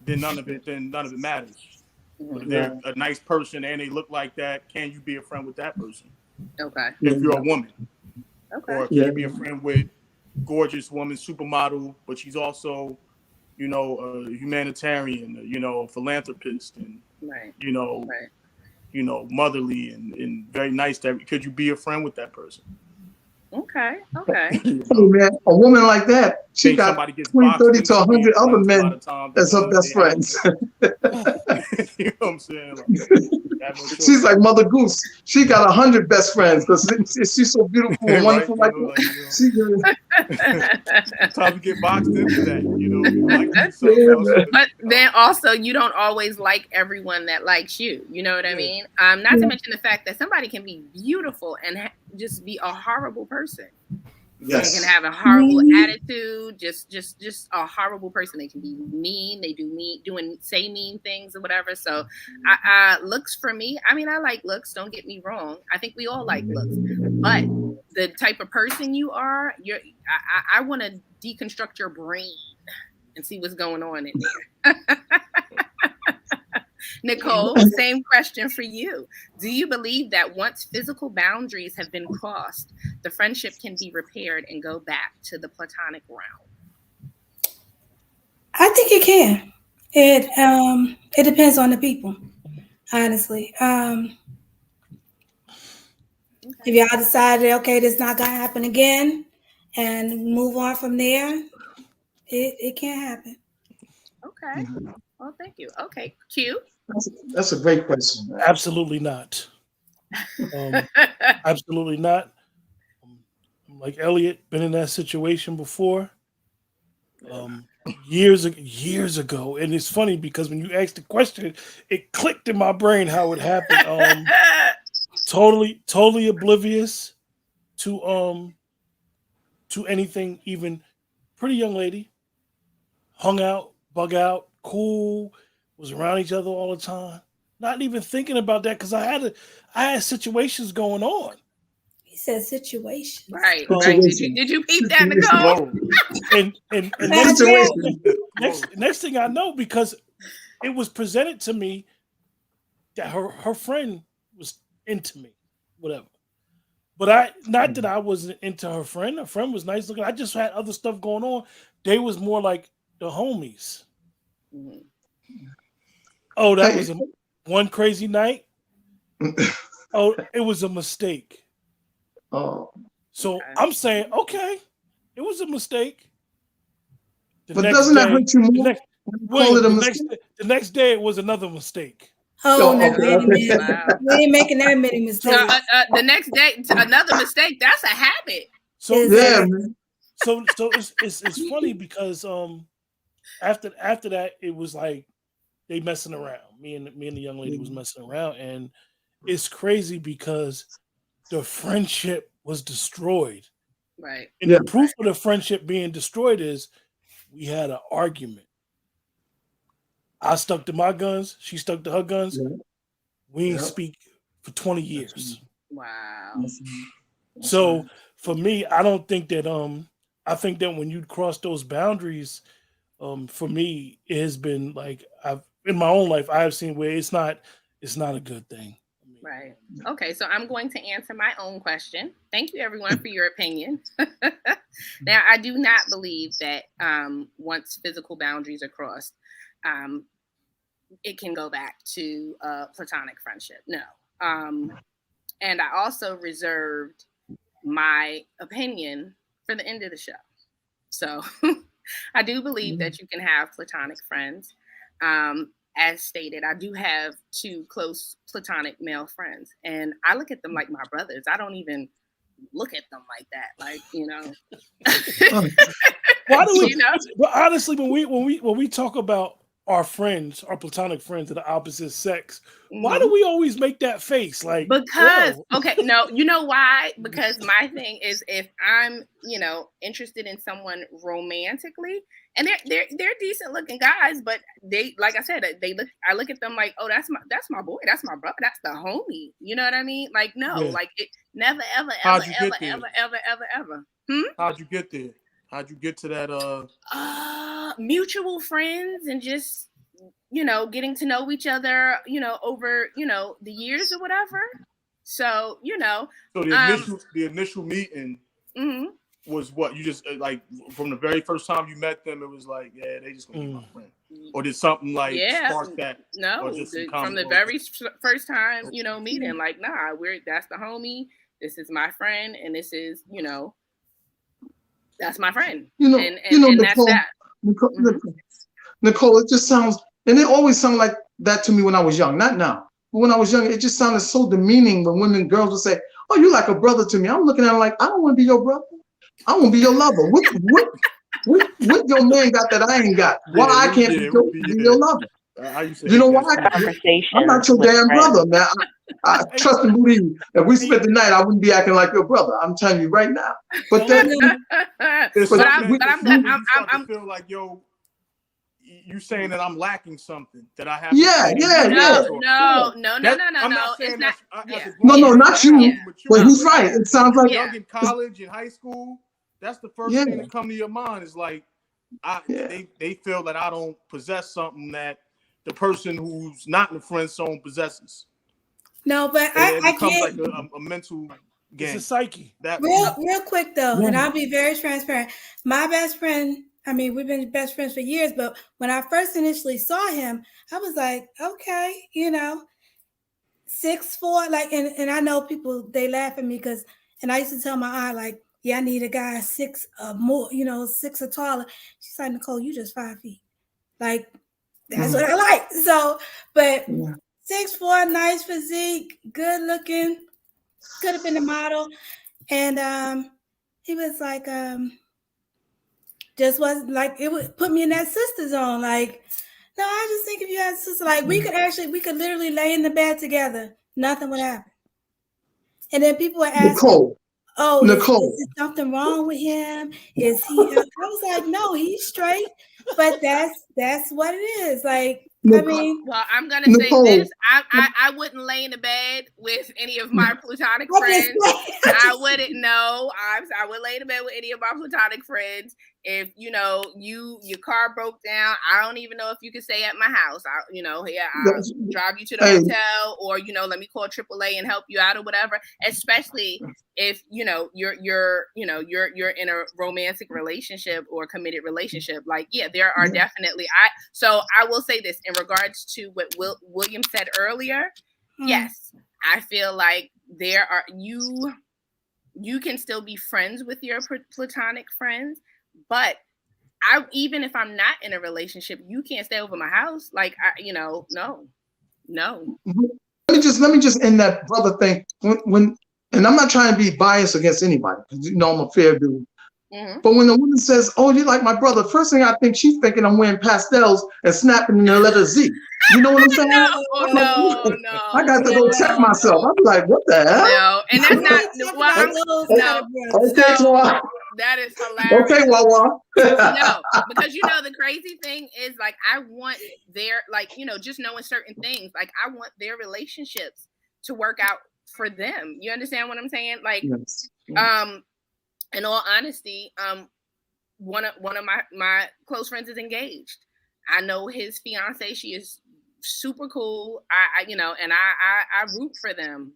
Speaker 1: then none of it matters. But if they're a nice person and they look like that, can you be a friend with that person?
Speaker 4: Okay.
Speaker 1: If you're a woman.
Speaker 4: Okay.
Speaker 1: Or can you be a friend with gorgeous woman, supermodel, but she's also, you know, a humanitarian, you know, a philanthropist, and you know, motherly and very nice. Could you be a friend with that person?
Speaker 4: Okay.
Speaker 3: Hey, man, a woman like that, she got 20, 30 to 100 other men as her best friends.
Speaker 1: You know what I'm saying? Like,
Speaker 3: she's like Mother Goose. She got 100 best friends because she's so beautiful and wonderful.
Speaker 1: Right, time to get boxed into that, you know.
Speaker 4: But then also, you don't always like everyone that likes you. You know what I mean? Not to mention the fact that somebody can be beautiful and just be a horrible person. Yes. They can have a horrible attitude, just a horrible person. They can be mean. They say mean things or whatever. So, looks for me. I mean, I like looks. Don't get me wrong. I think we all like looks, but the type of person you are, I want to deconstruct your brain and see what's going on in there. Nicole, same question for you. Do you believe that once physical boundaries have been crossed, the friendship can be repaired and go back to the platonic realm?
Speaker 5: I think it can. It depends on the people, honestly. If y'all decided, okay, this is not gonna happen again, and move on from there, it can't happen.
Speaker 4: Okay. Well, thank you. Okay, Q.
Speaker 3: That's a great question.
Speaker 2: Absolutely not. Absolutely not. Like Elliot, been in that situation before. Years ago, and it's funny because when you asked the question, it clicked in my brain how it happened. Totally oblivious to anything. Even pretty young lady, hung out, bug out, cool, was around each other all the time. Not even thinking about that because I had situations going on.
Speaker 5: He said situation.
Speaker 4: Right. Did you peep that, Nicole?
Speaker 2: and next thing I know, because it was presented to me that her friend was into me, whatever. But not that I wasn't into her friend. Her friend was nice looking. I just had other stuff going on. They was more like the homies. Mm-hmm. Oh, that was one crazy night. Oh, it was a mistake.
Speaker 3: Oh.
Speaker 2: So I'm saying, okay, it was a mistake.
Speaker 3: But doesn't that hurt you more?
Speaker 2: The next day, it was another mistake.
Speaker 5: Oh, no, wait a minute. Wow. We ain't making that many mistakes.
Speaker 4: The next day, another mistake, that's a habit.
Speaker 2: So yeah, so it's funny because after that, it was like they messing around. Me and the young lady was messing around, and it's crazy because the friendship was destroyed.
Speaker 4: Right.
Speaker 2: And the proof of the friendship being destroyed is we had an argument. I stuck to my guns. She stuck to her guns.
Speaker 3: Yeah.
Speaker 2: We ain't
Speaker 3: Yeah.
Speaker 2: speak for 20 years.
Speaker 4: Wow.
Speaker 2: So for me, I don't think that I think that when you cross those boundaries, for me, it has been like I've in my own life I have seen where it's not a good thing.
Speaker 4: Right. Okay, so I'm going to answer my own question. Thank you, everyone, for your opinion. Now, I do not believe that once physical boundaries are crossed, it can go back to platonic friendship. No. And I also reserved my opinion for the end of the show. So I do believe that you can have platonic friends. As stated, I do have 2 close platonic male friends, and I look at them like my brothers. I don't even look at them like that. Like, you know.
Speaker 2: Why do we?
Speaker 4: You know?
Speaker 2: But honestly, when we talk about our friends, our platonic friends of the opposite sex, why do we always make that face? Like,
Speaker 4: because okay, no, you know why? Because my thing is, if I'm, you know, interested in someone romantically, and they're decent looking guys, but they, like I said, I look at them like, oh, that's my boy, that's my brother, that's the homie. You know what I mean? Like, no, like it never, ever, ever, ever.
Speaker 1: How'd you get there? How'd you get to that?
Speaker 4: Mutual friends and just, you know, getting to know each other, you know, over, you know, the years or whatever. So, you know.
Speaker 1: So the initial meeting was what? You just like from the very first time you met them, it was like, yeah, they just gonna be my friend. Or did something like spark that?
Speaker 4: No, from the very first time, you know, meeting, like, nah, that's the homie. This is my friend, and this is, you know, that's my friend.
Speaker 3: You know,
Speaker 4: and
Speaker 3: Nicole,
Speaker 4: that's that.
Speaker 3: Nicole, it just sounds, and it always sounded like that to me when I was young, not now. But when I was young, it just sounded so demeaning when girls would say, oh, you're like a brother to me. I'm looking at them like, I don't want to be your brother. I want to be your lover. What your man got that I ain't got? Why I can't be your lover? You know why? I'm not your damn brother, man. I trust and believe. If we spent the night, I wouldn't be acting like your brother. I'm telling you right now. But then,
Speaker 4: I
Speaker 1: feel like, yo, you saying that I'm lacking something that I have.
Speaker 3: Yeah.
Speaker 4: No.
Speaker 1: It's not.
Speaker 3: No, not you. But he's right. It sounds like
Speaker 1: young in college and high school. That's the first thing that come to your mind is like, they feel that I don't possess something that the person who's not in the friend zone possesses.
Speaker 5: No, but I
Speaker 1: becomes
Speaker 5: get
Speaker 1: like a mental game.
Speaker 2: It's a psyche.
Speaker 5: Real quick though, and I'll be very transparent. My best friend, I mean, we've been best friends for years, but when I first initially saw him, I was like, okay, you know, 6'4", like, and I know people, they laugh at me because, and I used to tell my aunt, like, yeah, I need a guy 6 more, you know, 6 or taller. She's like, Nicole, you just 5 feet. Like, that's what I like. So, but 6'4", nice physique, good looking, could have been a model. And he was like, just wasn't like, it would put me in that sister zone. Like, no, I just think if you had a sister, like we could literally lay in the bed together. Nothing would happen. And then people would ask,
Speaker 3: Nicole,
Speaker 5: is there something wrong with him? Is he? I was like, no, he's straight. But that's what it is. Like, I mean,
Speaker 4: well, I'm gonna say this. I wouldn't lay in the bed with any of my platonic friends. I wouldn't know. I would lay in the bed with any of my platonic friends. If you know your car broke down, I don't even know if you could stay at my house. I'll drive you to the hotel, or let me call AAA and help you out or whatever. Especially if you're in a romantic relationship or committed relationship. Like, yeah, there are definitely So I will say this in regards to what William said earlier. Yes, I feel like there are you can still be friends with your platonic friends. But even if I'm not in a relationship, you can't stay over my house. Like, no.
Speaker 3: Let me just end that brother thing. When and I'm not trying to be biased against anybody, because I'm a fair dude. But when the woman says, "Oh, you like my brother," first thing I think she's thinking I'm wearing pastels and snapping in the letter Z. You know what I'm saying?
Speaker 4: No.
Speaker 3: I got to go check myself. I'm like, what the hell?
Speaker 4: No, and that's not. Well, That is hilarious.
Speaker 3: Okay, Wawa.
Speaker 4: No, because the crazy thing is, like, I want their, like, just knowing certain things. Like, I want their relationships to work out for them. You understand what I'm saying? Like,
Speaker 3: Yes.
Speaker 4: in all honesty, one of my close friends is engaged. I know his fiance. She is super cool. I root for them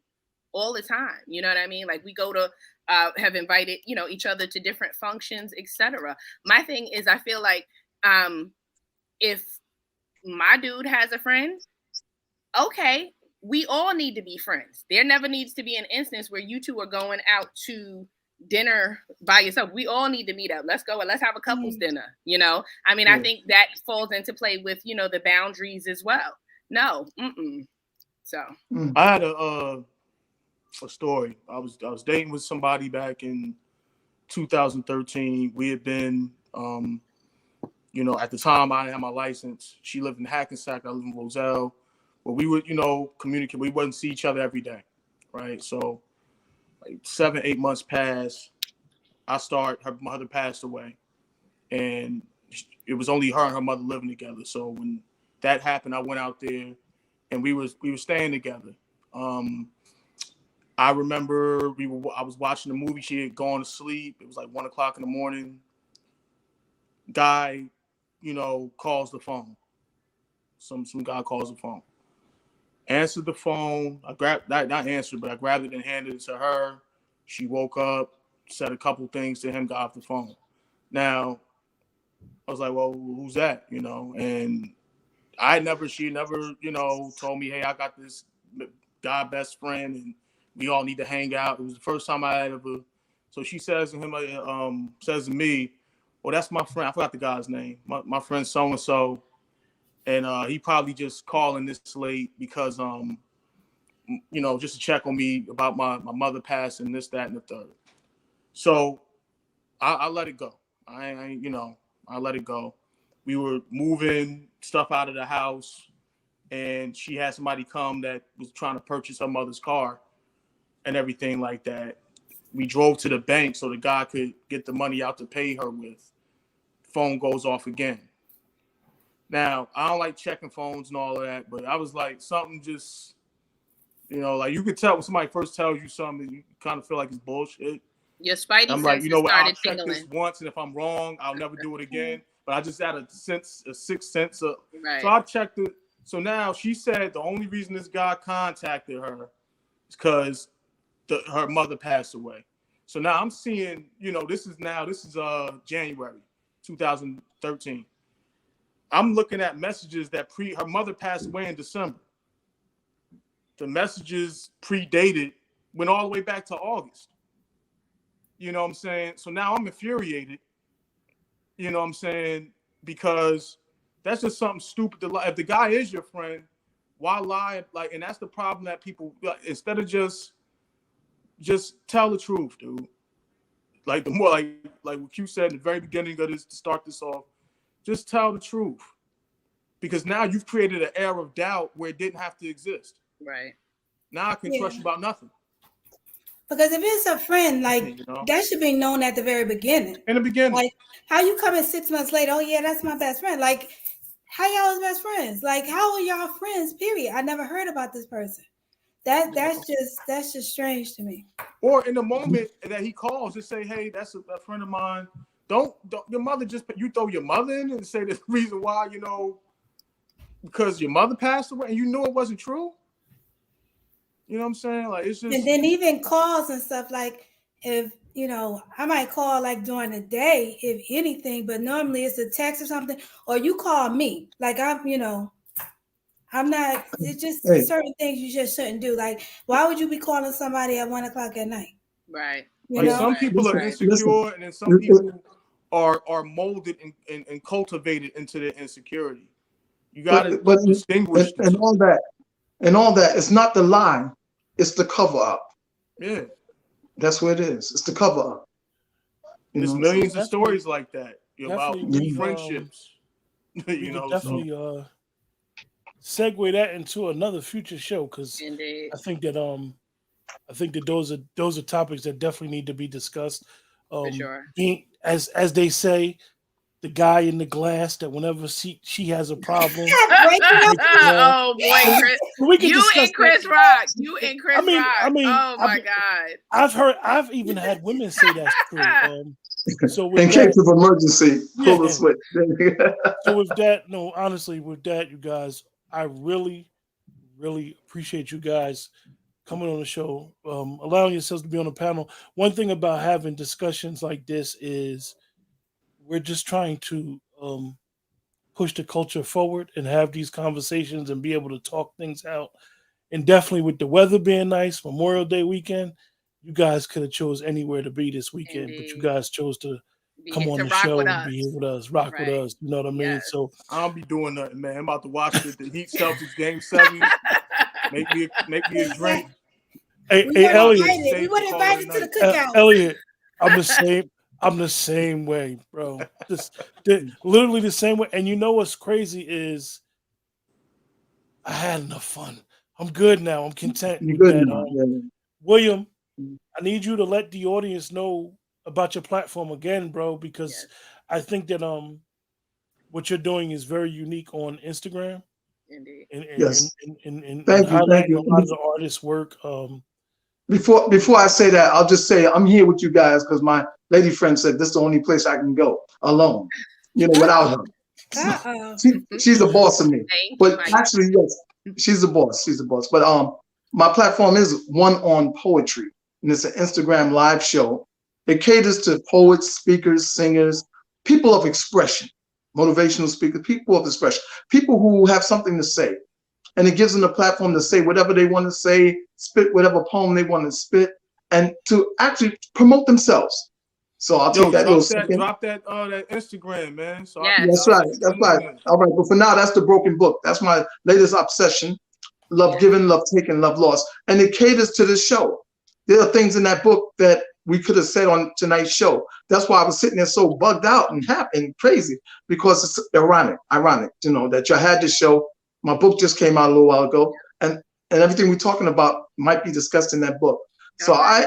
Speaker 4: all the time. You know what I mean? Like, we go to have invited each other to different functions, etc. My thing is, I feel like if my dude has a friend, okay, we all need to be friends. There never needs to be an instance where you two are going out to dinner by yourself. We all need to meet up. Let's go and let's have a couples dinner. I mean, I think that falls into play with the boundaries as well. No, so
Speaker 1: I had a story. I was dating with somebody back in 2013. We had been at the time I didn't have my license. She lived in Hackensack, I live in Roselle. But we would communicate. We wouldn't see each other every day, right? So like 7-8 months passed. Her mother passed away, and it was only her and her mother living together. So when that happened, I went out there, and we were staying together. I remember I was watching the movie. She had gone to sleep. It was like 1:00 in the morning. Guy, calls the phone. Some guy calls the phone. Answered the phone. I grabbed not answered, but I grabbed it and handed it to her. She woke up, said a couple things to him, got off the phone. Now, I was like, well, who's that? And she never, told me, hey, I got this guy best friend and we all need to hang out. It was the first time I had ever. So she says to him, says to me, well, that's my friend. I forgot the guy's name. My friend so-and-so. And he probably just calling this late because, just to check on me about my mother passing, this, that, and the third. So I let it go. I let it go. We were moving stuff out of the house, and she had somebody come that was trying to purchase her mother's car and everything like that. We drove to the bank so the guy could get the money out to pay her with. Phone goes off again. Now, I don't like checking phones and all of that, but I was like, something just, like you could tell when somebody first tells you something, you kind of feel like it's bullshit.
Speaker 4: Your spidey
Speaker 1: I'm like,
Speaker 4: senses
Speaker 1: I'll check
Speaker 4: tingling.
Speaker 1: this once, and if I'm wrong, I'll never do it again. But I just had a sixth sense of,
Speaker 4: right.
Speaker 1: So I checked it. So now she said the only reason this guy contacted her is because her mother passed away. So now I'm seeing, this is January 2013. I'm looking at messages that her mother passed away in December. The messages predated, went all the way back to August. You know what I'm saying? So now I'm infuriated. You know what I'm saying? Because that's just something stupid to lie. If the guy is your friend, why lie? Like, and that's the problem that people, instead of just tell the truth, dude. Like the more like what you said in the very beginning of this, to start this off, just tell the truth. Because now you've created an air of doubt where it didn't have to exist.
Speaker 4: Right.
Speaker 1: Now I can trust you about nothing.
Speaker 5: Because if it's a friend, like that should be known at the very beginning.
Speaker 1: In the beginning.
Speaker 5: Like, how you come in 6 months later, oh yeah, that's my best friend. Like, how y'all is best friends? Like, how are y'all friends, period? I never heard about this person. That's just strange to me.
Speaker 1: Or in the moment that he calls, just say, hey, that's a friend of mine. Don't your mother you throw your mother in and say the reason why, because your mother passed away and you knew it wasn't true. You know what I'm saying? Like, it's just.
Speaker 5: And then even calls and stuff, like, if, I might call like during the day, if anything, but normally it's a text or something, or you call me. Like, I'm not, it's just certain things you just shouldn't do. Like, why would you be calling somebody at 1:00 at night?
Speaker 4: Right.
Speaker 1: Some people are insecure, and then some people are molded and cultivated into their insecurity. You got to distinguish.
Speaker 3: And all that, it's not the lie, it's the cover up.
Speaker 1: Yeah.
Speaker 3: That's what it is. It's the cover up.
Speaker 1: There's millions of stories like that about friendships.
Speaker 2: Definitely segue that into another future show, because I think that those are topics that definitely need to be discussed.
Speaker 4: For sure.
Speaker 2: Being as they say, the guy in the glass that whenever she has a problem.
Speaker 4: Oh boy, Chris. You and Chris Rock. You and Chris Rock. Oh my God.
Speaker 2: I've even had women say that's true. So with
Speaker 3: in case of emergency, pull the switch.
Speaker 2: So with that, no, honestly, with that, you guys, I really, really appreciate you guys coming on the show, allowing yourselves to be on the panel. One thing about having discussions like this is we're just trying to push the culture forward and have these conversations and be able to talk things out. And definitely with the weather being nice, Memorial Day weekend, you guys could have chose anywhere to be this weekend, but you guys chose to come on the show and be here with us, rock with us. You know what I mean? So
Speaker 1: I don't be doing nothing, man. I'm about to watch the Heat Celtics game 7. Make me a drink.
Speaker 2: Hey, Elliot.
Speaker 5: We would invite you to the cookout.
Speaker 2: Elliot, I'm the same way, bro. Literally the same way. And you know what's crazy is I had enough fun. I'm good now. I'm content with that. William, I need you to let the audience know about your platform again, bro, because I think that what you're doing is very unique on Instagram.
Speaker 4: Indeed.
Speaker 2: And
Speaker 3: thank you.
Speaker 2: A lot of the artists' work.
Speaker 3: Before I say that, I'll just say I'm here with you guys because my lady friend said this is the only place I can go alone, without her. She's a boss of me. But actually, yes, she's a boss. She's a boss. But my platform is One on Poetry, and it's an Instagram live show. It caters to poets, speakers, singers, people of expression, motivational speakers, people of expression, people who have something to say. And it gives them a platform to say whatever they want to say, spit whatever poem they want to spit, and to actually promote themselves. So I'll take that little second.
Speaker 1: Drop that Instagram, man. So
Speaker 3: That's right. All right. But for now, that's the broken book. That's my latest obsession. Love given, love taken, love lost. And it caters to this show. There are things in that book that we could have said on tonight's show. That's why I was sitting there so bugged out and happy and crazy, because it's ironic, that you had this show. My book just came out a little while ago, and everything we're talking about might be discussed in that book. So I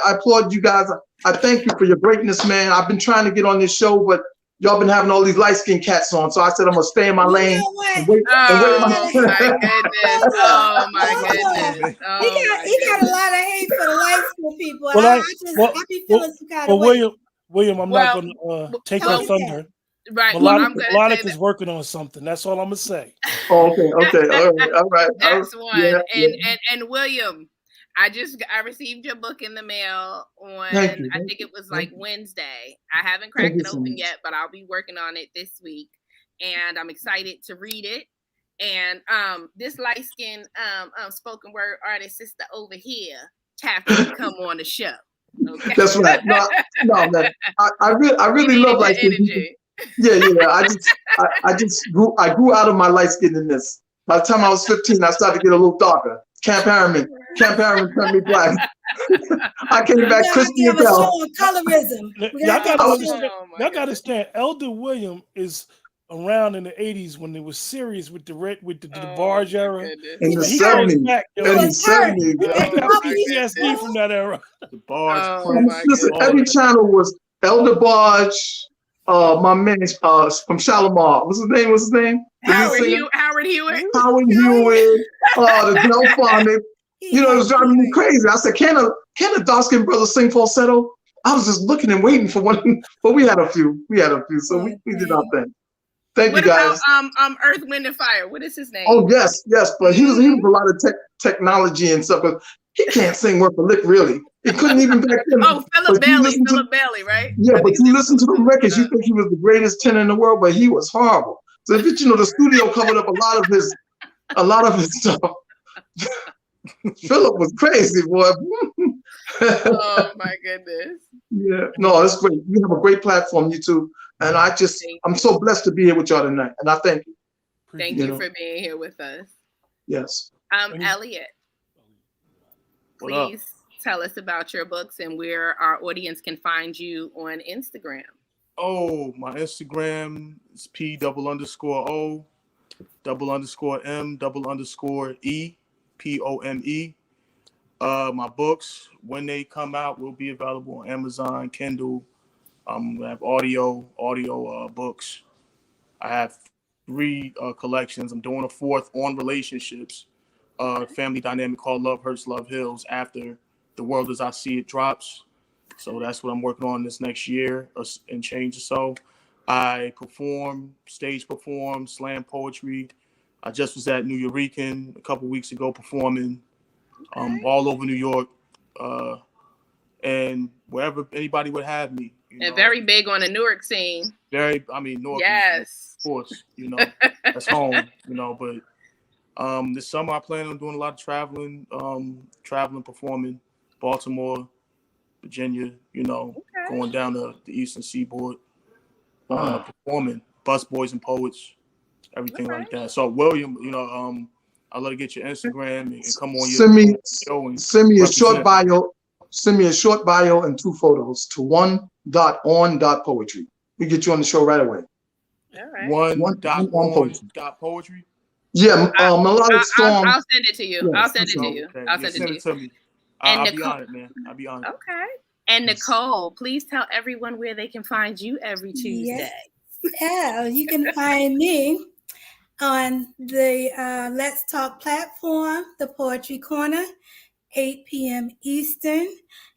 Speaker 3: applaud you guys. I thank you for your greatness, man. I've been trying to get on this show, but y'all been having all these light-skinned cats on. So I said I'm gonna stay in my lane. And wait
Speaker 4: my goodness. Oh my goodness.
Speaker 5: He got a lot of hate for the light-skinned people. And I be feeling some kind of way.
Speaker 2: William, I'm not gonna take your thunder.
Speaker 4: Right.
Speaker 2: Melodic is working on something. That's all I'm gonna say.
Speaker 3: Oh, okay. All right.
Speaker 4: That's one. Yeah, and William, I received your book in the mail on I think it was like Wednesday. I haven't cracked it open yet, but I'll be working on it this week, and I'm excited to read it. And this light-skinned spoken word artist sister over here tapped to come on the show. Okay?
Speaker 3: That's right. No, man. I really love light-skinned people. Yeah. I grew out of my light-skinnedness. By the time I was 15, I started to get a little darker. Camp Harriman turned me black. I came back crispy as hell.
Speaker 5: Colorism.
Speaker 2: Y'all gotta understand. Elder William is around in the 80s when it was serious with the DeBarge era.
Speaker 3: In the 70s.
Speaker 2: PTSD from that era.
Speaker 1: DeBarge.
Speaker 3: Listen, every channel was Elder Barge. My man from Shalimar. What's his name?
Speaker 4: Howard Hewitt.
Speaker 3: The Delphonic. It was driving me crazy. I said, can a dark-skinned brother sing falsetto? I was just looking and waiting for one, but we had a few. So we did our thing. Thank you guys.
Speaker 4: What about Earth, Wind, and Fire? What is his name?
Speaker 3: Oh yes, but he was a lot of technology and stuff, but he can't sing worth a lick really. He couldn't even back then.
Speaker 4: Oh, Philip Bailey, right?
Speaker 3: Yeah, but you listen to the records, you think he was the greatest tenor in the world, but he was horrible. So the studio covered up a lot of his stuff. Philip was crazy, boy.
Speaker 4: Oh my goodness.
Speaker 3: Yeah, no, that's great. You have a great platform, you two, and I'm so blessed to be here with y'all tonight, and I thank you.
Speaker 4: Thank you for being here with us.
Speaker 3: Yes.
Speaker 4: Elliot, please tell us about your books and where our audience can find you on Instagram.
Speaker 1: Oh, my Instagram is P_O_M_E POME. My books, when they come out, will be available on Amazon, Kindle. I have audio books. I have 3 collections. I'm doing a 4th on relationships, family dynamic called Love Hurts, Love Heals, after The World as I See It drops. So that's what I'm working on this next year and change or so. I stage perform, slam poetry. I just was at New Eurekan a couple weeks ago performing all over New York and wherever anybody would have me.
Speaker 4: And very big on the Newark scene.
Speaker 1: Newark,
Speaker 4: yes,
Speaker 1: of course, that's home, but this summer I plan on doing a lot of traveling, performing, Baltimore, Virginia, going down the Eastern Seaboard, performing, bus boys and poets, everything like that. So William, I'd love to get your Instagram and come on your show and
Speaker 3: send me a short bio. Send me a short bio and 2 photos to one.on.poetry. We get you on the show right away.
Speaker 4: All right.
Speaker 1: One.on.poetry.
Speaker 3: Yeah, Melodic Storm.
Speaker 4: I'll send it to you.
Speaker 3: Yeah,
Speaker 4: I'll send it to you.
Speaker 1: Okay.
Speaker 4: I'll send it to
Speaker 1: me.
Speaker 4: And
Speaker 1: I'll be on it, man. I'll be on it.
Speaker 4: Okay. And Nicole, please tell everyone where they can find you every Tuesday.
Speaker 5: Yes. Yeah, you can find me on the Let's Talk platform, the Poetry Corner, 8 p.m. Eastern.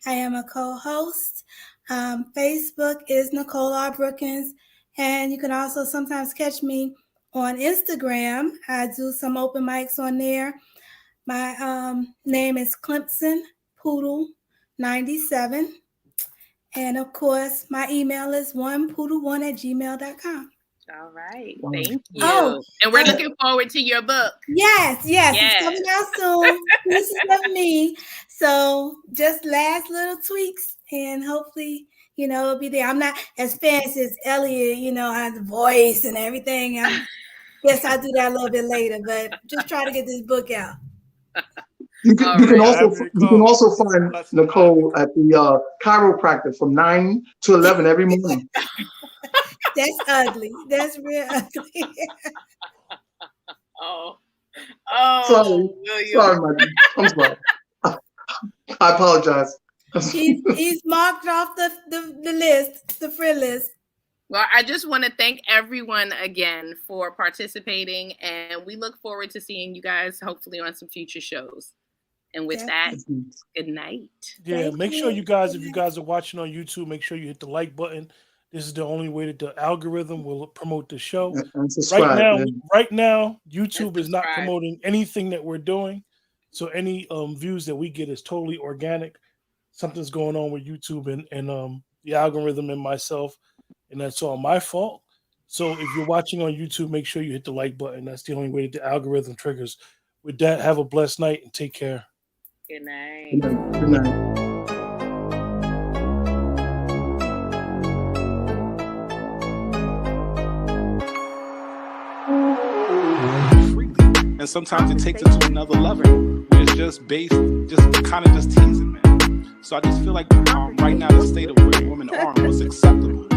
Speaker 5: I am a co-host. Facebook is Nicole R. Brookins. And you can also sometimes catch me on Instagram. I do some open mics on there. My name is Clemson Poodle 97. And of course, my email is onepoodle1@gmail.com.
Speaker 4: All right. Thank you.
Speaker 5: Oh,
Speaker 4: and we're looking forward to your book.
Speaker 5: Yes. It's coming out soon. This is of me. So just last little tweaks and hopefully, it'll be there. I'm not as fancy as Elliot, I have the voice and everything. Guess I'll do that a little bit later, but just try to get this book out.
Speaker 3: You can also find Nicole at the chiropractor from 9 to 11 every morning.
Speaker 5: That's ugly. That's real ugly.
Speaker 3: Sorry, Mikey. I'm sorry. I apologize.
Speaker 5: He's marked off the list, the free list.
Speaker 4: Well, I just want to thank everyone again for participating, and we look forward to seeing you guys hopefully on some future shows. And with that, good night.
Speaker 2: Yeah, make sure you guys, if you guys are watching on YouTube, make sure you hit the like button. This is the only way that the algorithm will promote the show. Right now, YouTube is not promoting anything that we're doing. So any views that we get is totally organic. Something's going on with YouTube and the algorithm and myself, and that's all my fault. So if you're watching on YouTube, make sure you hit the like button. That's the only way that the algorithm triggers. With that, have a blessed night and take care.
Speaker 4: Good night.
Speaker 3: Good night.
Speaker 8: And sometimes it takes it to another level where it's just kind of teasing, man. So I just feel like right now the state of where women are, what's acceptable.